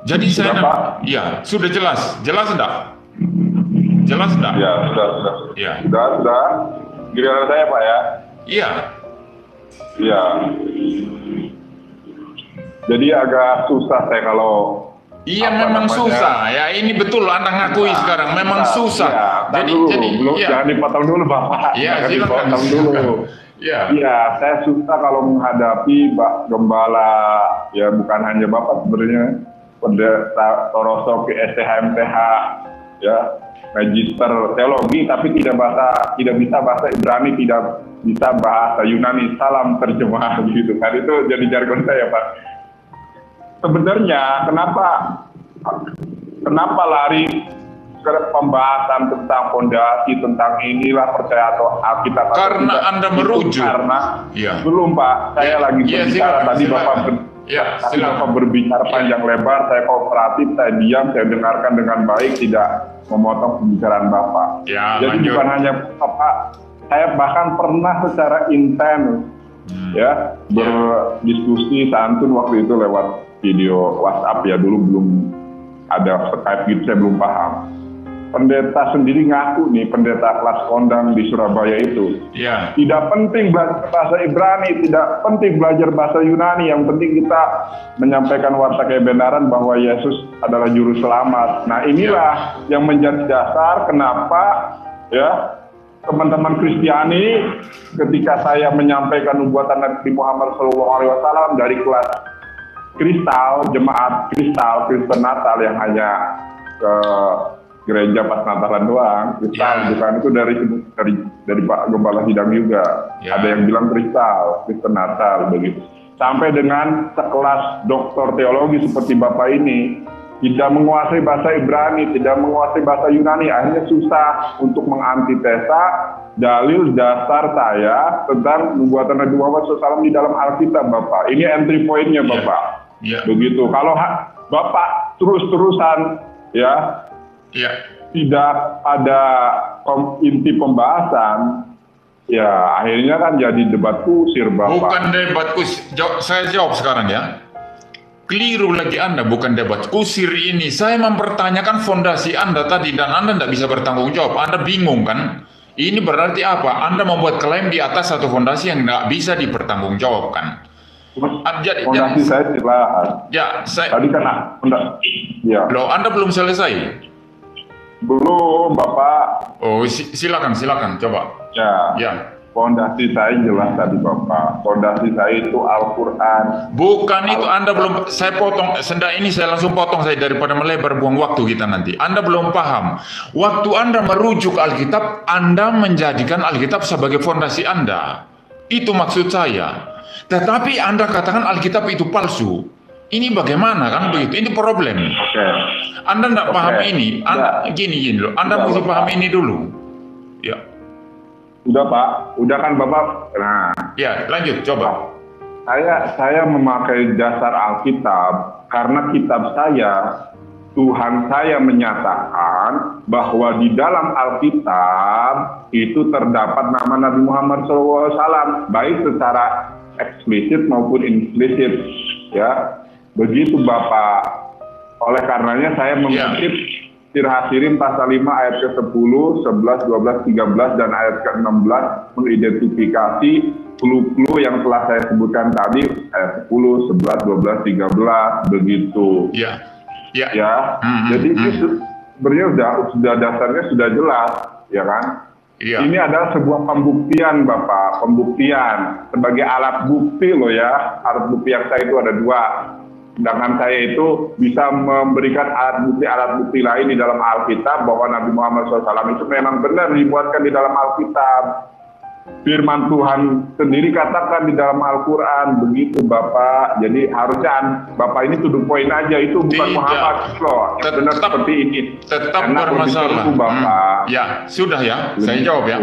S2: Jadi ya sudah jelas enggak? Jelas enggak?
S1: Ya sudah.
S2: Ya.
S1: Sudah. Giliran saya Pak ya.
S2: Iya.
S1: Iya. Jadi agak susah saya kalau.
S2: Iya memang susah ya, ini betul Anda ngakui sekarang memang susah.
S1: Ya, jadi belum ya. Jangan dipotong dulu Bapak.
S2: Iya silakan.
S1: Dipotong dulu. Iya, saya susah kalau menghadapi Pak Gembala, ya bukan hanya Bapak sebenarnya, pendeta Torosoki STHMTH, ya Magister Teologi, tapi tidak bisa bahasa Ibrani, tidak bisa bahasa Yunani, salam terjemah gitu kan, itu jadi jargon saya Pak. Sebenarnya kenapa lari ke pembahasan tentang fondasi, tentang inilah percaya atau Alkitab?
S2: Karena Anda merujuk.
S1: Karena
S2: ya.
S1: Belum Pak, saya lagi berbicara tadi Bapak berbicara panjang lebar, saya kooperatif, saya diam, saya dengarkan dengan baik, tidak memotong pembicaraan Bapak.
S2: Ya,
S1: jadi bukan hanya Bapak, saya bahkan pernah secara intens ya berdiskusi santun waktu itu lewat video WhatsApp ya, dulu belum ada Skype gitu, saya belum paham. Pendeta sendiri ngaku nih, pendeta kelas kondang di Surabaya itu, tidak penting belajar bahasa Ibrani, tidak penting belajar bahasa Yunani, yang penting kita menyampaikan warta kebenaran bahwa Yesus adalah juru selamat. Nah inilah yang menjadi dasar kenapa ya teman-teman Kristiani ketika saya menyampaikan nubuatan Nabi Muhammad SAW dari kelas Kristal, jemaat Kristal, Kristen Natal yang hanya ke gereja pas Natalan doang, Kristal bukan, itu dari Pak Gembala Sidang juga. Ada yang bilang Kristal, Kristen Natal begitu. Sampai dengan sekelas doktor teologi seperti Bapak ini tidak menguasai bahasa Ibrani, tidak menguasai bahasa Yunani, akhirnya susah untuk mengantitesa dalil dasar saya tentang nubuatan Nabi Muhammad SAW di dalam Alkitab, Bapak. Ini entry point-nya, Bapak. Begitu. Kalau Bapak terus-terusan tidak ada inti pembahasan, ya akhirnya kan jadi debat kusir, Bapak.
S2: Bukan debat kusir, saya jawab sekarang ya. Keliru lagi Anda, bukan debat kusir ini. Saya mempertanyakan fondasi Anda tadi dan Anda tidak bisa bertanggung jawab. Anda bingung kan? Ini berarti apa? Anda membuat klaim di atas satu fondasi yang tidak bisa dipertanggungjawabkan.
S1: Fondasi saya jelas.
S2: Ya,
S1: tadi kan
S2: Loh, Anda belum selesai?
S1: Belum, Bapak.
S2: Oh, silakan, coba. Ya.
S1: Fondasi saya jelas tadi, Bapak. Fondasi saya itu Al-Quran.
S2: Bukan itu, Anda belum, saya potong, ini saya langsung potong saya daripada melebar buang waktu kita nanti. Anda belum paham. Waktu Anda merujuk Alkitab, Anda menjadikan Alkitab sebagai fondasi Anda. Itu maksud saya. Tetapi Anda katakan Alkitab itu palsu. Ini bagaimana kan begitu? Ini problem. Anda tidak paham ini. Anda gini loh. Anda mesti paham ini dulu. Ya.
S1: Udah Pak, udah kan Bapak. Nah,
S2: ya lanjut coba.
S1: Saya memakai dasar Alkitab karena kitab saya, Tuhan saya menyatakan bahwa di dalam Alkitab itu terdapat nama Nabi Muhammad SAW, baik secara eksplisit maupun implisit, ya. Begitu Bapak. Oleh karenanya saya mengutip Tirhasirin pasal 5 ayat ke-10, 11, 12, 13 dan ayat ke-16 mengidentifikasi clue-clue yang telah saya sebutkan tadi, ayat 10, 11, 12, 13 begitu. Ya. Jadi itu sebenarnya sudah dasarnya sudah jelas, ya kan? Ini adalah sebuah pembuktian, Bapak, pembuktian sebagai alat bukti loh ya. Alat bukti yang saya itu ada dua. Sedangkan saya itu bisa memberikan alat bukti lain di dalam Alkitab bahwa Nabi Muhammad SAW itu memang benar dibuatkan di dalam Alkitab. firman Tuhan sendiri katakan di dalam Al-Quran begitu Bapak. Jadi harusnya Bapak ini to the point aja, itu bukan Muhammad loh. Benar seperti ini.
S2: Tetap bermasalah.
S1: Bapak.
S2: Ya, sudah ya. Saya jawab ya.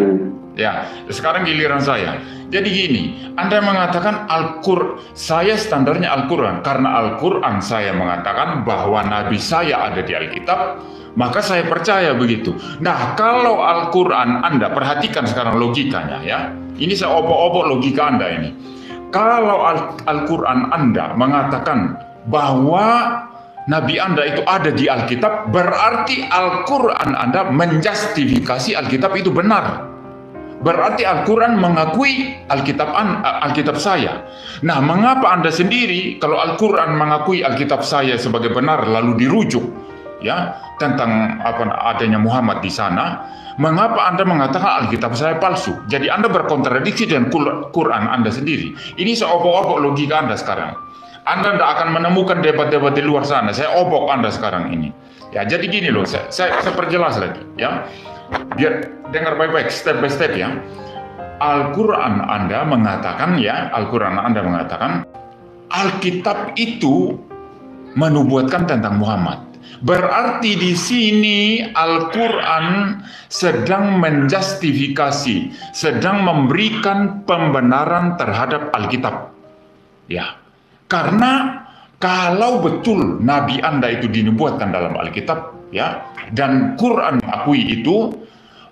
S2: Ya, sekarang giliran saya. Jadi gini, Anda mengatakan saya standarnya Al-Quran. Karena Al-Quran saya mengatakan bahwa Nabi saya ada di Alkitab, maka saya percaya begitu. Nah, kalau Al-Quran Anda perhatikan sekarang logikanya ya. Ini saya obok-obok logika Anda ini. Kalau Al-Quran Anda mengatakan bahwa Nabi Anda itu ada di Alkitab, berarti Al-Quran Anda menjustifikasi Alkitab itu benar. Berarti Al-Quran mengakui Alkitab saya. Nah, mengapa Anda sendiri kalau Al-Quran mengakui Alkitab saya sebagai benar lalu dirujuk ya tentang adanya Muhammad di sana, mengapa Anda mengatakan Alkitab saya palsu? Jadi Anda berkontradiksi dengan Quran Anda sendiri. Ini saya obok-obok logika Anda sekarang. Anda tidak akan menemukan debat-debat di luar sana. Saya obok Anda sekarang ini. Ya, jadi gini loh, saya perjelas lagi ya. Biar dengar baik-baik step by step ya. Al-Quran Anda mengatakan ya, Al-Quran Anda mengatakan Alkitab itu menubuatkan tentang Muhammad. Berarti di sini Al-Quran sedang menjustifikasi, sedang memberikan pembenaran terhadap Alkitab. Ya, karena kalau betul Nabi Anda itu dinubuatkan dalam Alkitab, ya, dan Quran mengakui itu,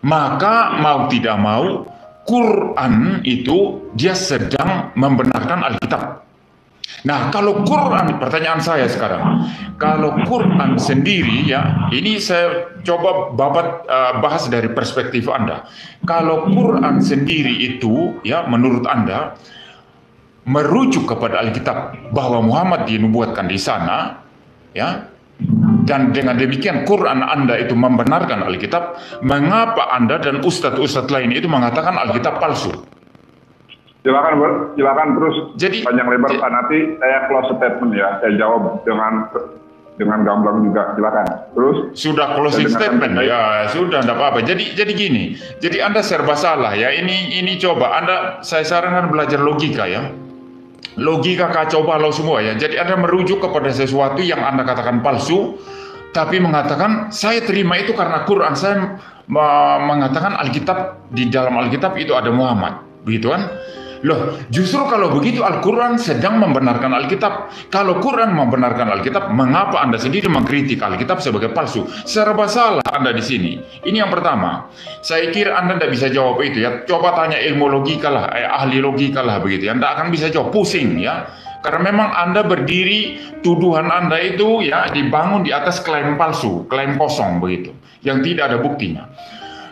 S2: maka mau tidak mau Quran itu dia sedang membenarkan Alkitab. Nah, kalau Quran, pertanyaan saya sekarang, kalau Quran sendiri ya, ini saya coba bahas dari perspektif Anda. Kalau Quran sendiri itu ya, menurut Anda merujuk kepada Alkitab bahwa Muhammad dinubuatkan di sana, ya, dan dengan demikian Quran Anda itu membenarkan Alkitab, mengapa Anda dan ustadz-ustadz lain itu mengatakan Alkitab palsu?
S1: Silakan terus. Jadi panjang lebar Pak, nanti saya close statement ya, saya jawab dengan gamblang juga. Silakan. Terus
S2: sudah closing statement ya, sudah tidak apa-apa. Jadi gini, jadi Anda serba salah ya. Ini coba saya sarankan belajar logika ya. Logika kacau balau semua ya. Jadi Anda merujuk kepada sesuatu yang Anda katakan palsu, tapi mengatakan saya terima itu karena Quran saya mengatakan Alkitab, di dalam Alkitab itu ada Muhammad, begitu kan? Loh, justru kalau begitu Al-Quran sedang membenarkan Alkitab. Kalau Quran membenarkan Alkitab, mengapa Anda sendiri mengkritik Alkitab sebagai palsu? Serba salah Anda di sini. Ini yang pertama. Saya kira Anda tidak bisa jawab itu ya. Coba tanya ilmu logika lah, ahli logika lah begitu. Anda akan bisa jawab, pusing ya. Karena memang Anda berdiri, tuduhan Anda itu ya dibangun di atas klaim palsu, klaim kosong begitu, yang tidak ada buktinya.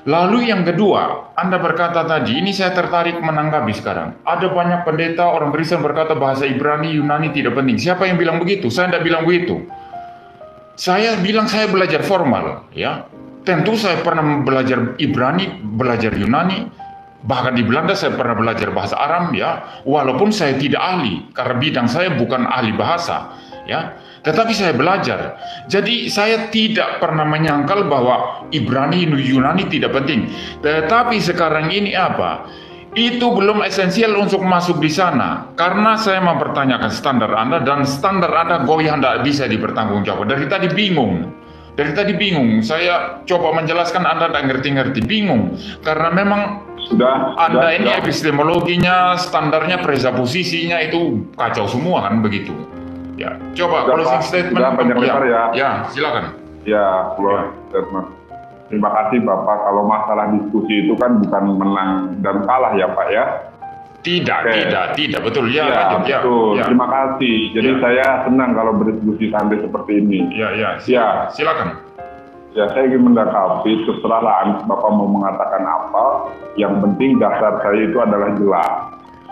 S2: Lalu yang kedua, Anda berkata tadi, ini saya tertarik menanggapi sekarang. Ada banyak pendeta, orang Kristen berkata bahasa Ibrani, Yunani tidak penting. Siapa yang bilang begitu? Saya tidak bilang begitu. Saya bilang saya belajar formal, ya. Tentu saya pernah belajar Ibrani, belajar Yunani, bahkan di Belanda saya pernah belajar bahasa Aram, ya. Walaupun saya tidak ahli, karena bidang saya bukan ahli bahasa, ya. Tetapi saya belajar. Jadi saya tidak pernah menyangkal bahwa Ibrani, Yunani tidak penting. Tetapi sekarang ini apa? Itu belum esensial untuk masuk di sana. Karena saya mempertanyakan standar Anda, dan standar Anda goyah tidak bisa dipertanggungjawabkan. Dari tadi bingung. Saya coba menjelaskan, Anda tidak ngerti-ngerti. Bingung. Karena memang Anda ini epistemologinya, standarnya, presuposisinya itu kacau semua kan begitu. Ya, coba closing statement. Ya, silakan.
S1: Ya, statement. Terima kasih Bapak. Kalau masalah diskusi itu kan bukan menang dan kalah ya Pak ya.
S2: Tidak, betul ya.
S1: Betul. Ya. Terima kasih. Jadi saya senang kalau berdiskusi sampai seperti ini.
S2: Silakan.
S1: Ya, saya ingin mendakapi, terserahlah Bapak mau mengatakan apa. Yang penting dasar saya itu adalah jelas,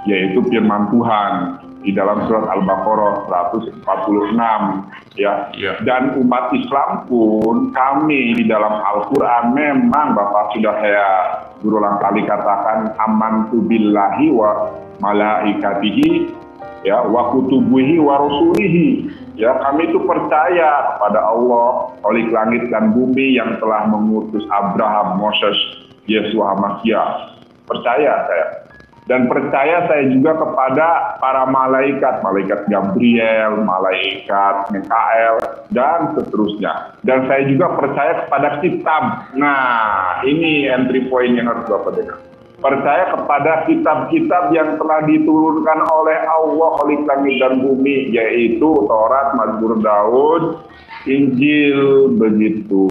S1: yaitu firman Tuhan di dalam surat Al-Baqarah 146 ya. Dan umat Islam pun kami di dalam Al-Qur'an memang Bapak sudah saya berulang kali katakan amantu billahi wa malaikatihi ya wa kutubihi wa rasulihi ya, kami itu percaya kepada Allah Khalik langit dan bumi yang telah mengutus Abraham, Moses, Yesus, Masia. percaya saya. Dan percaya saya juga kepada para malaikat, malaikat Gabriel, malaikat Mikael, dan seterusnya. Dan saya juga percaya kepada kitab. Nah, ini entry point yang harus Bapak dengar. Percaya kepada kitab-kitab yang telah diturunkan oleh Allah, Khalik langit dan bumi, yaitu Taurat, Mazmur Daud, Injil, begitu.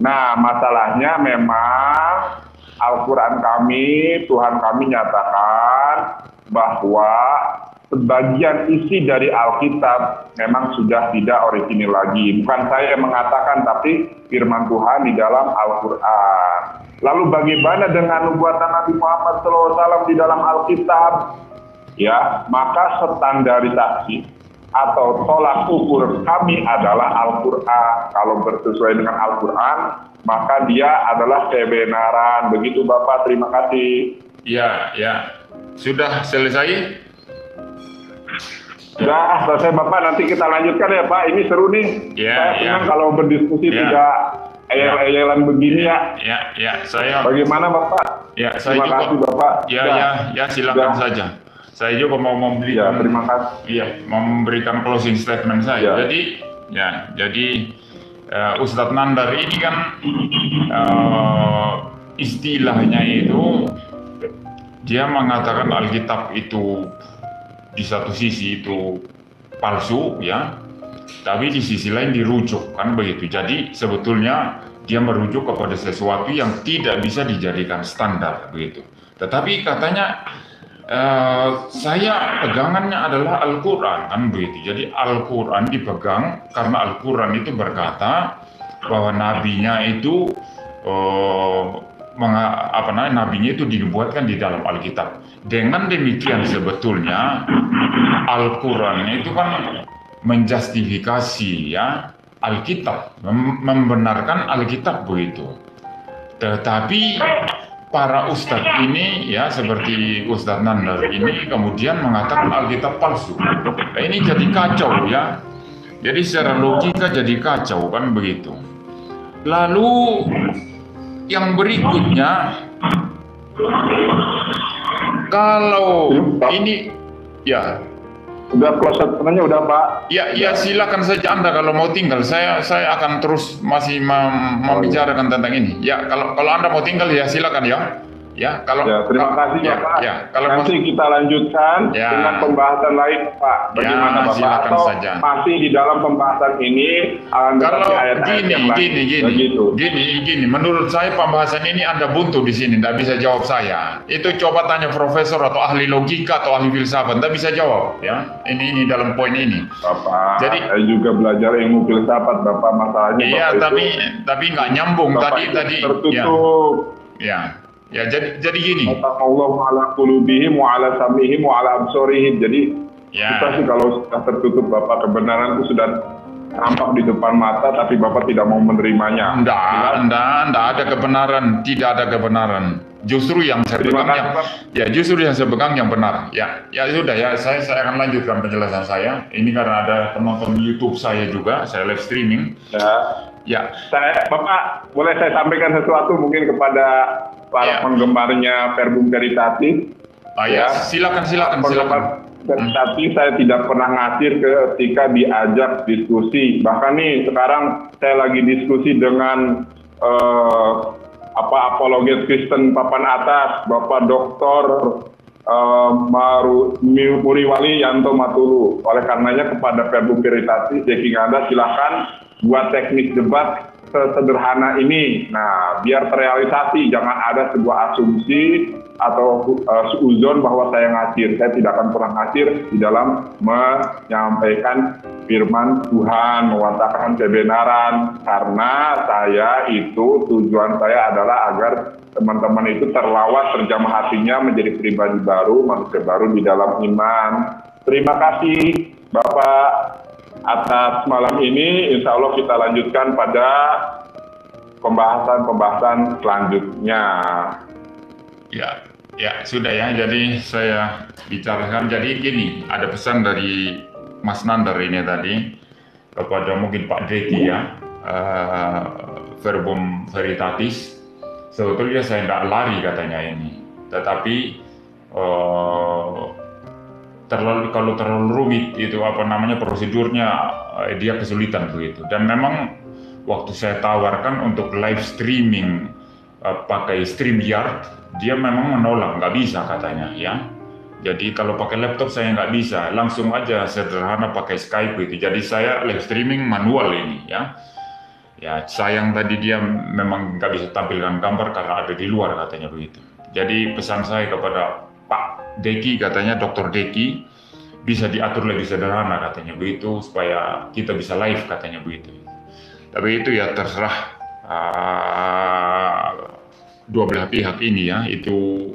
S1: Nah, masalahnya memang Al-Quran kami, Tuhan kami nyatakan bahwa sebagian isi dari Alkitab memang sudah tidak orisinil lagi. Bukan saya yang mengatakan, tapi firman Tuhan di dalam Al-Quran. Lalu bagaimana dengan nubuatan Nabi Muhammad SAW di dalam Alkitab? Ya, maka standarisasi atau tolak ukur kami adalah Al-Quran. Kalau bersesuai dengan Al-Quran, maka dia adalah kebenaran. Begitu Bapak, terima kasih.
S2: Ya, ya. Sudah selesai?
S1: Sudah selesai Bapak, nanti kita lanjutkan ya Pak. Ini seru nih.
S2: Ya,
S1: saya senang kalau berdiskusi
S2: ya,
S1: tidak ayel-ayelan begini ya.
S2: Ya, ya. Saya.
S1: Bagaimana Bapak?
S2: Ya, saya
S1: terima
S2: juga.
S1: kasih Bapak.
S2: Ya, ya, ya. Silakan saja. Saya juga mau memberikan.
S1: Ya, terima kasih.
S2: Iya, memberikan closing statement saya.
S1: Ya.
S2: Jadi Ustadz Nandar ini kan istilahnya itu dia mengatakan Alkitab itu di satu sisi itu palsu ya, tapi di sisi lain dirujuk kan begitu. Jadi sebetulnya dia merujuk kepada sesuatu yang tidak bisa dijadikan standar begitu. Tetapi katanya saya pegangannya adalah Al-Quran kan begitu. Jadi Al-Quran dipegang karena Al-Quran itu berkata bahwa nabinya itu nabinya itu dinubuatkan di dalam Alkitab. Dengan demikian sebetulnya Al-Quran itu kan menjustifikasi ya Alkitab, membenarkan Alkitab begitu. Tetapi para ustadz ini ya seperti Ustadz Nandar ini kemudian mengatakan Alkitab palsu. Nah, ini jadi kacau ya. Jadi secara logika jadi kacau kan begitu. Lalu yang berikutnya, kalau ini ya
S1: udah close statementnya udah Pak.
S2: Ya silakan saja Anda kalau mau tinggal. Saya akan terus masih membicarakan tentang ini. Ya kalau Anda mau tinggal ya silakan ya. Ya kalau
S1: ya, terima kasih ya Pak.
S2: Ya, kalau
S1: nanti kita lanjutkan dengan pembahasan lain Pak. Bagaimana Bapak?
S2: Silakan
S1: atau
S2: saja.
S1: masih di dalam pembahasan ini
S2: kalau
S1: ayat-ayat yang lain?
S2: Gini, menurut saya pembahasan ini Anda buntu di sini, tidak bisa jawab saya. Itu coba tanya profesor atau ahli logika atau ahli filsafat, tidak bisa jawab ya. Ini dalam poin ini.
S1: Bapak,
S2: jadi
S1: saya juga belajar ilmu filsafat Bapak, masalahnya.
S2: Iya,
S1: Bapak
S2: tapi nggak nyambung
S1: Bapak
S2: tadi.
S1: Tertutup.
S2: Ya, jadi gini.
S1: Allah ala qulubihim wa ala sam'ihim wa ala absorihim. Jadi kita sih kalau sudah tertutup Bapak, kebenaran itu sudah nampak di depan mata, tapi Bapak tidak mau menerimanya.
S2: Tidak ada kebenaran, tidak ada kebenaran. Justru yang saya pegang justru yang saya pegang yang benar. Ya sudah ya, saya akan lanjutkan penjelasan saya. Ini karena ada penonton YouTube saya juga, saya live streaming. Ya.
S1: Bapak, boleh saya sampaikan sesuatu mungkin kepada para penggemarnya Verbum Veritatis.
S2: Silakan.
S1: Tapi saya tidak pernah ngasir ketika diajak diskusi. Bahkan nih sekarang saya lagi diskusi dengan apologet Kristen papan atas, Bapak Dr. Muriwali Yanto Matulu. Oleh karenanya kepada Verbum Veritatis, Jeki Anda silahkan buat teknik debat sesederhana ini. Nah, biar terrealisasi, jangan ada sebuah asumsi atau suuzon bahwa saya ngasir. Saya tidak akan pernah ngasir di dalam menyampaikan firman Tuhan, mewatakan kebenaran, karena tujuan saya adalah agar teman-teman itu terlawat, terjamah hatinya menjadi pribadi baru, manusia baru di dalam iman. Terima kasih Bapak atas malam ini. Insya Allah kita lanjutkan pada pembahasan selanjutnya.
S2: Ya sudah ya. Jadi saya bicarakan. Jadi gini, ada pesan dari Mas Nandar ini tadi kepada mungkin Pak Deki ya, Verbum Veritatis. Sebetulnya saya nggak lari katanya ini. tetapi kalau terlalu rumit itu prosedurnya, dia kesulitan begitu. Dan memang waktu saya tawarkan untuk live streaming pakai StreamYard, dia memang menolak, nggak bisa katanya ya. Jadi kalau pakai laptop saya nggak bisa, langsung aja sederhana pakai Skype itu. Jadi saya live streaming manual ini ya. Ya sayang tadi dia memang nggak bisa tampilkan gambar karena ada di luar katanya begitu. Jadi pesan saya kepada Pak Deki, katanya Dr. Deki, bisa diatur lebih sederhana katanya begitu supaya kita bisa live katanya begitu. Tapi itu ya terserah dua belah pihak ini ya, itu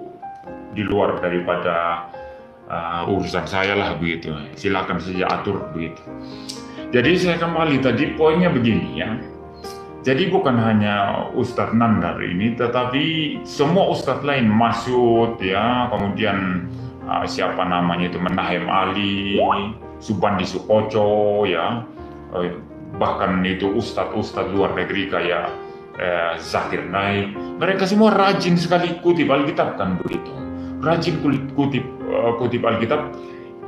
S2: di luar daripada urusan saya lah begitu. Silakan saja atur begitu. Jadi saya kembali tadi, poinnya begini ya. Jadi bukan hanya Ustadz Nandar ini, tetapi semua Ustadz lain, Masud ya, kemudian siapa namanya itu, Menahem Ali, Subandi Sukoco ya, bahkan itu Ustadz luar negeri kayak Zakir Naik, mereka semua rajin sekali kutip Alkitab kan begitu, rajin kutip Alkitab.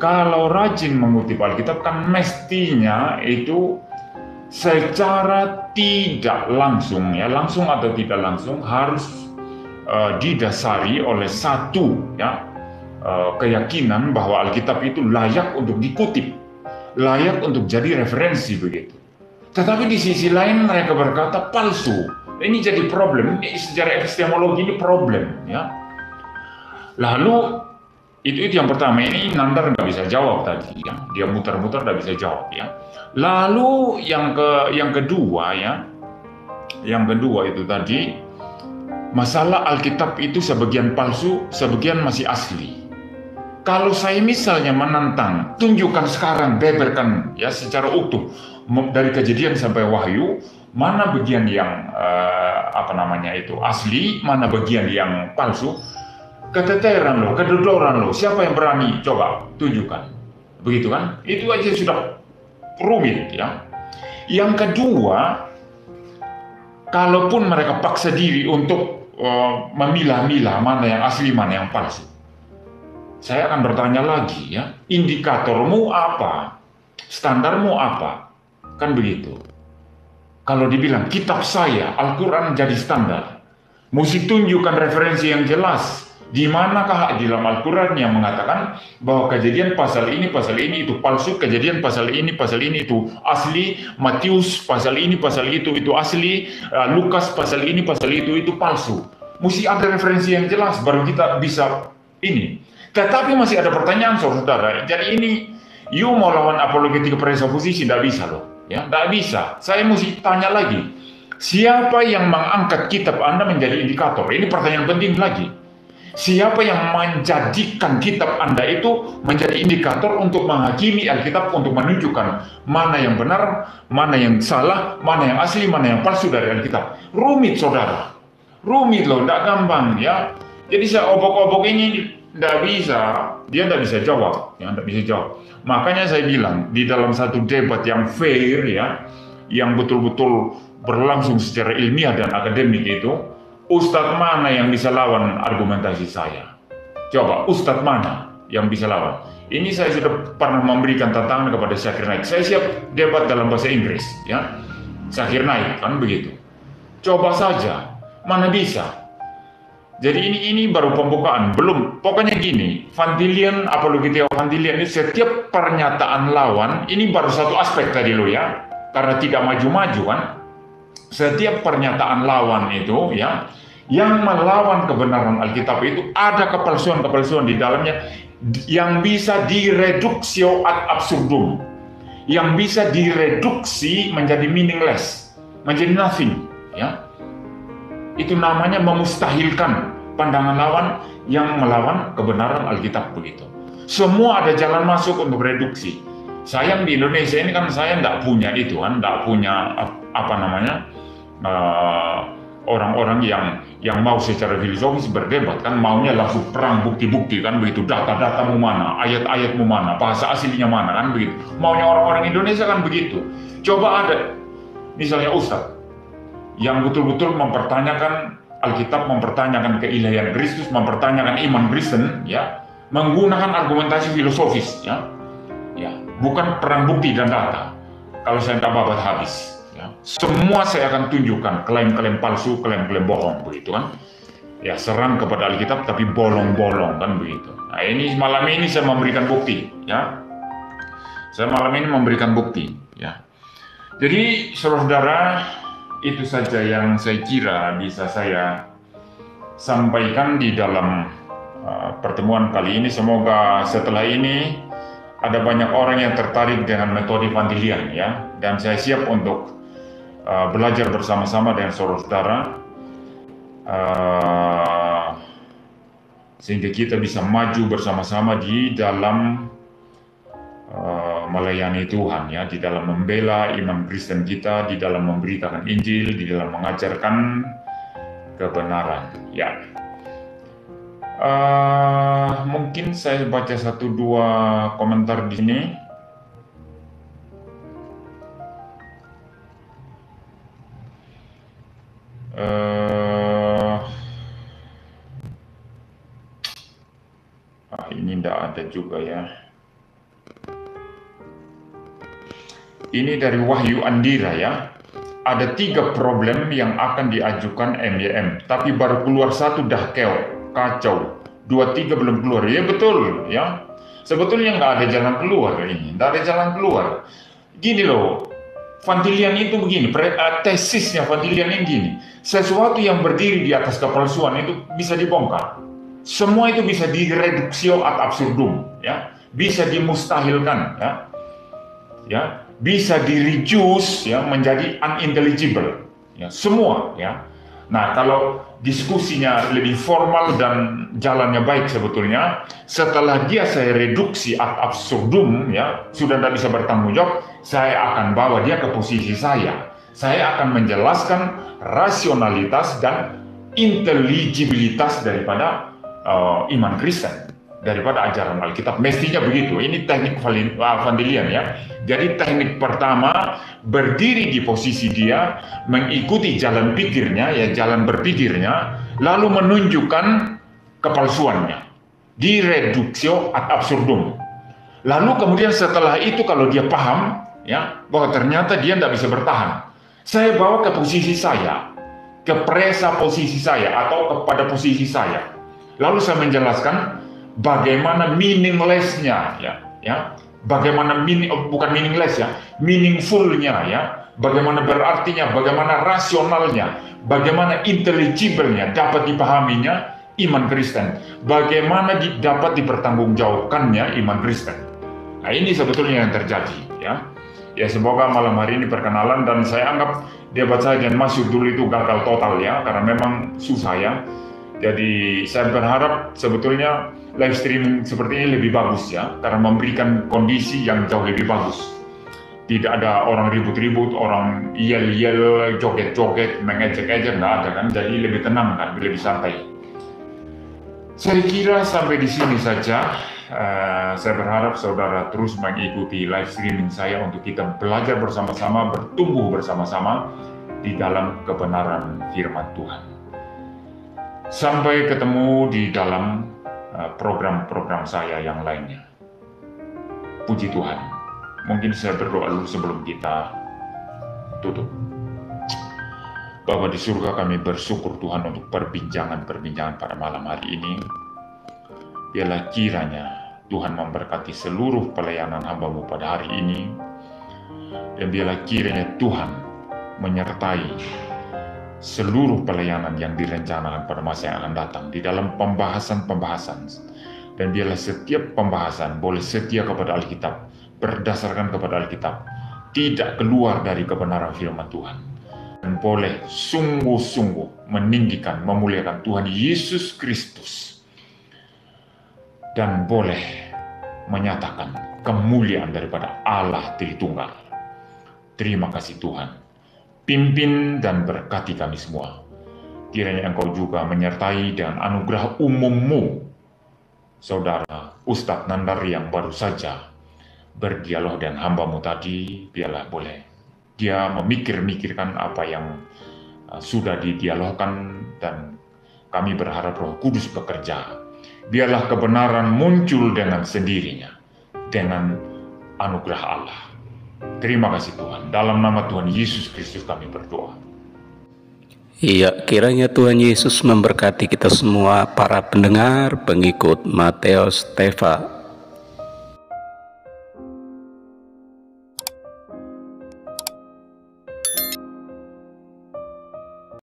S2: Kalau rajin mengutip Alkitab kan mestinya itu secara tidak langsung ya, langsung atau tidak langsung harus didasari oleh satu ya, keyakinan bahwa Alkitab itu layak untuk dikutip, layak untuk jadi referensi begitu. Tetapi di sisi lain mereka berkata palsu. Ini jadi problem, ini secara epistemologi ini problem ya. Lalu itu yang pertama, ini Nandar nggak bisa jawab tadi ya, dia muter-muter nggak bisa jawab ya. Lalu yang kedua ya, yang kedua itu tadi masalah Alkitab itu sebagian palsu, sebagian masih asli. Kalau saya misalnya menantang, tunjukkan sekarang, beberkan ya secara utuh dari Kejadian sampai Wahyu, mana bagian yang asli, mana bagian yang palsu. Keteteran lo, kedodoran lo, siapa yang berani? Coba tunjukkan, begitu kan? Itu aja sudah rumit ya. Yang kedua, kalaupun mereka paksa diri untuk memilah-milah mana yang asli, mana yang palsu, saya akan bertanya lagi ya, indikatormu apa? Standarmu apa? Kan begitu. Kalau dibilang kitab saya, Al-Quran jadi standar, mesti tunjukkan referensi yang jelas. Di manakah di dalam Al-Quran yang mengatakan bahwa Kejadian pasal ini itu palsu, Kejadian pasal ini itu asli, Matius pasal ini itu asli, Lukas pasal ini itu palsu. Mesti ada referensi yang jelas baru kita bisa ini. Tetapi masih ada pertanyaan saudara. Jadi ini you mau lawan apologetika presupposisi, tidak bisa loh ya, tidak bisa. Saya mesti tanya lagi, siapa yang mengangkat kitab Anda menjadi indikator? Ini pertanyaan penting lagi. Siapa yang menjadikan kitab Anda itu menjadi indikator untuk menghakimi Alkitab, untuk menunjukkan mana yang benar, mana yang salah, mana yang asli, mana yang palsu dari Alkitab? Rumit saudara, rumit loh, tidak gampang ya. Jadi saya obok-obok ini tidak bisa, dia tidak bisa jawab, ya, tidak bisa jawab. Makanya saya bilang di dalam satu debat yang fair ya, yang betul-betul berlangsung secara ilmiah dan akademik itu, Ustadz mana yang bisa lawan argumentasi saya? Coba, Ustadz mana yang bisa lawan? Ini saya sudah pernah memberikan tantangan kepada Zakir Naik. Saya siap debat dalam bahasa Inggris, ya. Zakir Naik, kan begitu. Coba saja, mana bisa? Jadi ini baru pembukaan, belum. Pokoknya gini, Van Dilian, apologetika Van Dilian ini setiap pernyataan lawan, ini baru satu aspek tadi lo ya, karena tidak maju-maju kan. Setiap pernyataan lawan itu ya, yang melawan kebenaran Alkitab itu ada kepalsuan-kepalsuan di dalamnya yang bisa direduksio ad absurdum, yang bisa direduksi menjadi meaningless, menjadi nothing ya. Itu namanya memustahilkan pandangan lawan yang melawan kebenaran Alkitab begitu. Semua ada jalan masuk untuk reduksi. Sayang di Indonesia ini kan saya tidak punya itu kan, tidak punya orang-orang yang mau secara filosofis berdebat kan, maunya langsung perang bukti-bukti kan begitu, data-datamu mana, ayat-ayatmu mana, bahasa aslinya mana kan begitu. Maunya orang-orang Indonesia kan begitu. Coba ada misalnya Ustadz yang betul-betul mempertanyakan Alkitab mempertanyakan keilahian Kristus, mempertanyakan iman Kristen, ya, menggunakan argumentasi filosofis, ya, bukan perang bukti dan data. Kalau saya tak babat habis, ya. Semua saya akan tunjukkan klaim-klaim palsu, klaim-klaim bohong, begitu kan? Ya, serang kepada Alkitab tapi bolong-bolong, kan begitu. Nah, ini malam ini saya memberikan bukti, ya. Saya malam ini memberikan bukti, ya. Jadi, saudara-saudara, itu saja yang saya kira bisa saya sampaikan di dalam pertemuan kali ini. Semoga setelah ini ada banyak orang yang tertarik dengan metode Vandilian, ya. Dan saya siap untuk belajar bersama-sama dengan saudara-saudara sehingga kita bisa maju bersama-sama di dalam melayani Tuhan, ya, di dalam membela iman Kristen kita, di dalam memberitakan Injil, di dalam mengajarkan kebenaran, ya. Mungkin saya baca 1-2 komentar di sini. Ini tidak ada juga, ya. Ini dari Wahyu Andira, ya. Ada 3 problem yang akan diajukan MYM, tapi baru keluar 1 dah kacau. 2, 3 belum keluar. Ya betul, ya. Sebetulnya nggak ada jalan keluar ini, nggak ada jalan keluar. Gini loh, Vandilian itu begini, tesisnya Vandilian ini gini. Sesuatu yang berdiri di atas kepalsuan itu bisa dibongkar. Semua itu bisa direduksio ad absurdum, ya. Bisa dimustahilkan, ya. Ya, bisa di-reduce, ya, menjadi unintelligible, ya, semua, ya. Nah, kalau diskusinya lebih formal dan jalannya baik sebetulnya, setelah dia saya reduksi ad absurdum, ya, sudah tidak bisa bertanggung jawab, saya akan bawa dia ke posisi saya. Saya akan menjelaskan rasionalitas dan inteligibilitas daripada iman Kristen, daripada ajaran Alkitab. Mestinya begitu. Ini teknik Vandilian, ya. Jadi teknik pertama, berdiri di posisi dia, mengikuti jalan pikirnya, ya, jalan berpikirnya, lalu menunjukkan kepalsuannya, direduksio ad absurdum. Lalu kemudian setelah itu kalau dia paham, ya, bahwa ternyata dia tidak bisa bertahan, saya bawa ke posisi saya, ke presa posisi saya atau kepada posisi saya. Lalu saya menjelaskan bagaimana meaningless-nya, ya, bagaimana bukan meaningless, ya, meaningful-nya, ya, bagaimana berartinya, bagaimana rasionalnya, bagaimana intelligible-nya, dapat dipahaminya iman Kristen, bagaimana dapat dipertanggungjawabkannya iman Kristen. Nah, ini sebetulnya yang terjadi, ya. Ya, semoga malam hari ini perkenalan, dan saya anggap debat saya dan Mas Yudul itu gagal total, ya, karena memang susah, ya. Jadi saya berharap sebetulnya live streaming seperti ini lebih bagus, ya, karena memberikan kondisi yang jauh lebih bagus. Tidak ada orang ribut-ribut, orang yel-yel, joget-joget, mengejek-ejek, nggak ada kan. Jadi lebih tenang kan, lebih santai. Saya kira sampai di sini saja. Saya berharap saudara terus mengikuti live streaming saya untuk kita belajar bersama-sama, bertumbuh bersama-sama di dalam kebenaran firman Tuhan. Sampai ketemu di dalam program-program saya yang lainnya. Puji Tuhan. Mungkin saya berdoa dulu sebelum kita tutup. Bapa di surga, kami bersyukur Tuhan untuk perbincangan-perbincangan pada malam hari ini. Biarlah kiranya Tuhan memberkati seluruh pelayanan hamba-Mu pada hari ini. Dan biarlah kiranya Tuhan menyertai seluruh pelayanan yang direncanakan pada masa yang akan datang di dalam pembahasan-pembahasan. Dan biarlah setiap pembahasan boleh setia kepada Alkitab, berdasarkan kepada Alkitab, tidak keluar dari kebenaran firman Tuhan. Dan boleh sungguh-sungguh meninggikan, memuliakan Tuhan Yesus Kristus. Dan boleh menyatakan kemuliaan daripada Allah Tritunggal. Terima kasih Tuhan. Pimpin dan berkati kami semua. Kiranya Engkau juga menyertai dengan anugerah umum-Mu, Saudara Ustadz Nandar yang baru saja berdialog dengan hamba-Mu tadi. Biarlah boleh dia memikir-mikirkan apa yang sudah didialogkan, dan kami berharap Roh Kudus bekerja. Biarlah kebenaran muncul dengan sendirinya, dengan anugerah Allah. Terima kasih Tuhan. Dalam nama Tuhan Yesus Kristus kami berdoa.
S3: Iya, kiranya Tuhan Yesus memberkati kita semua, para pendengar, pengikut Mateus Teva.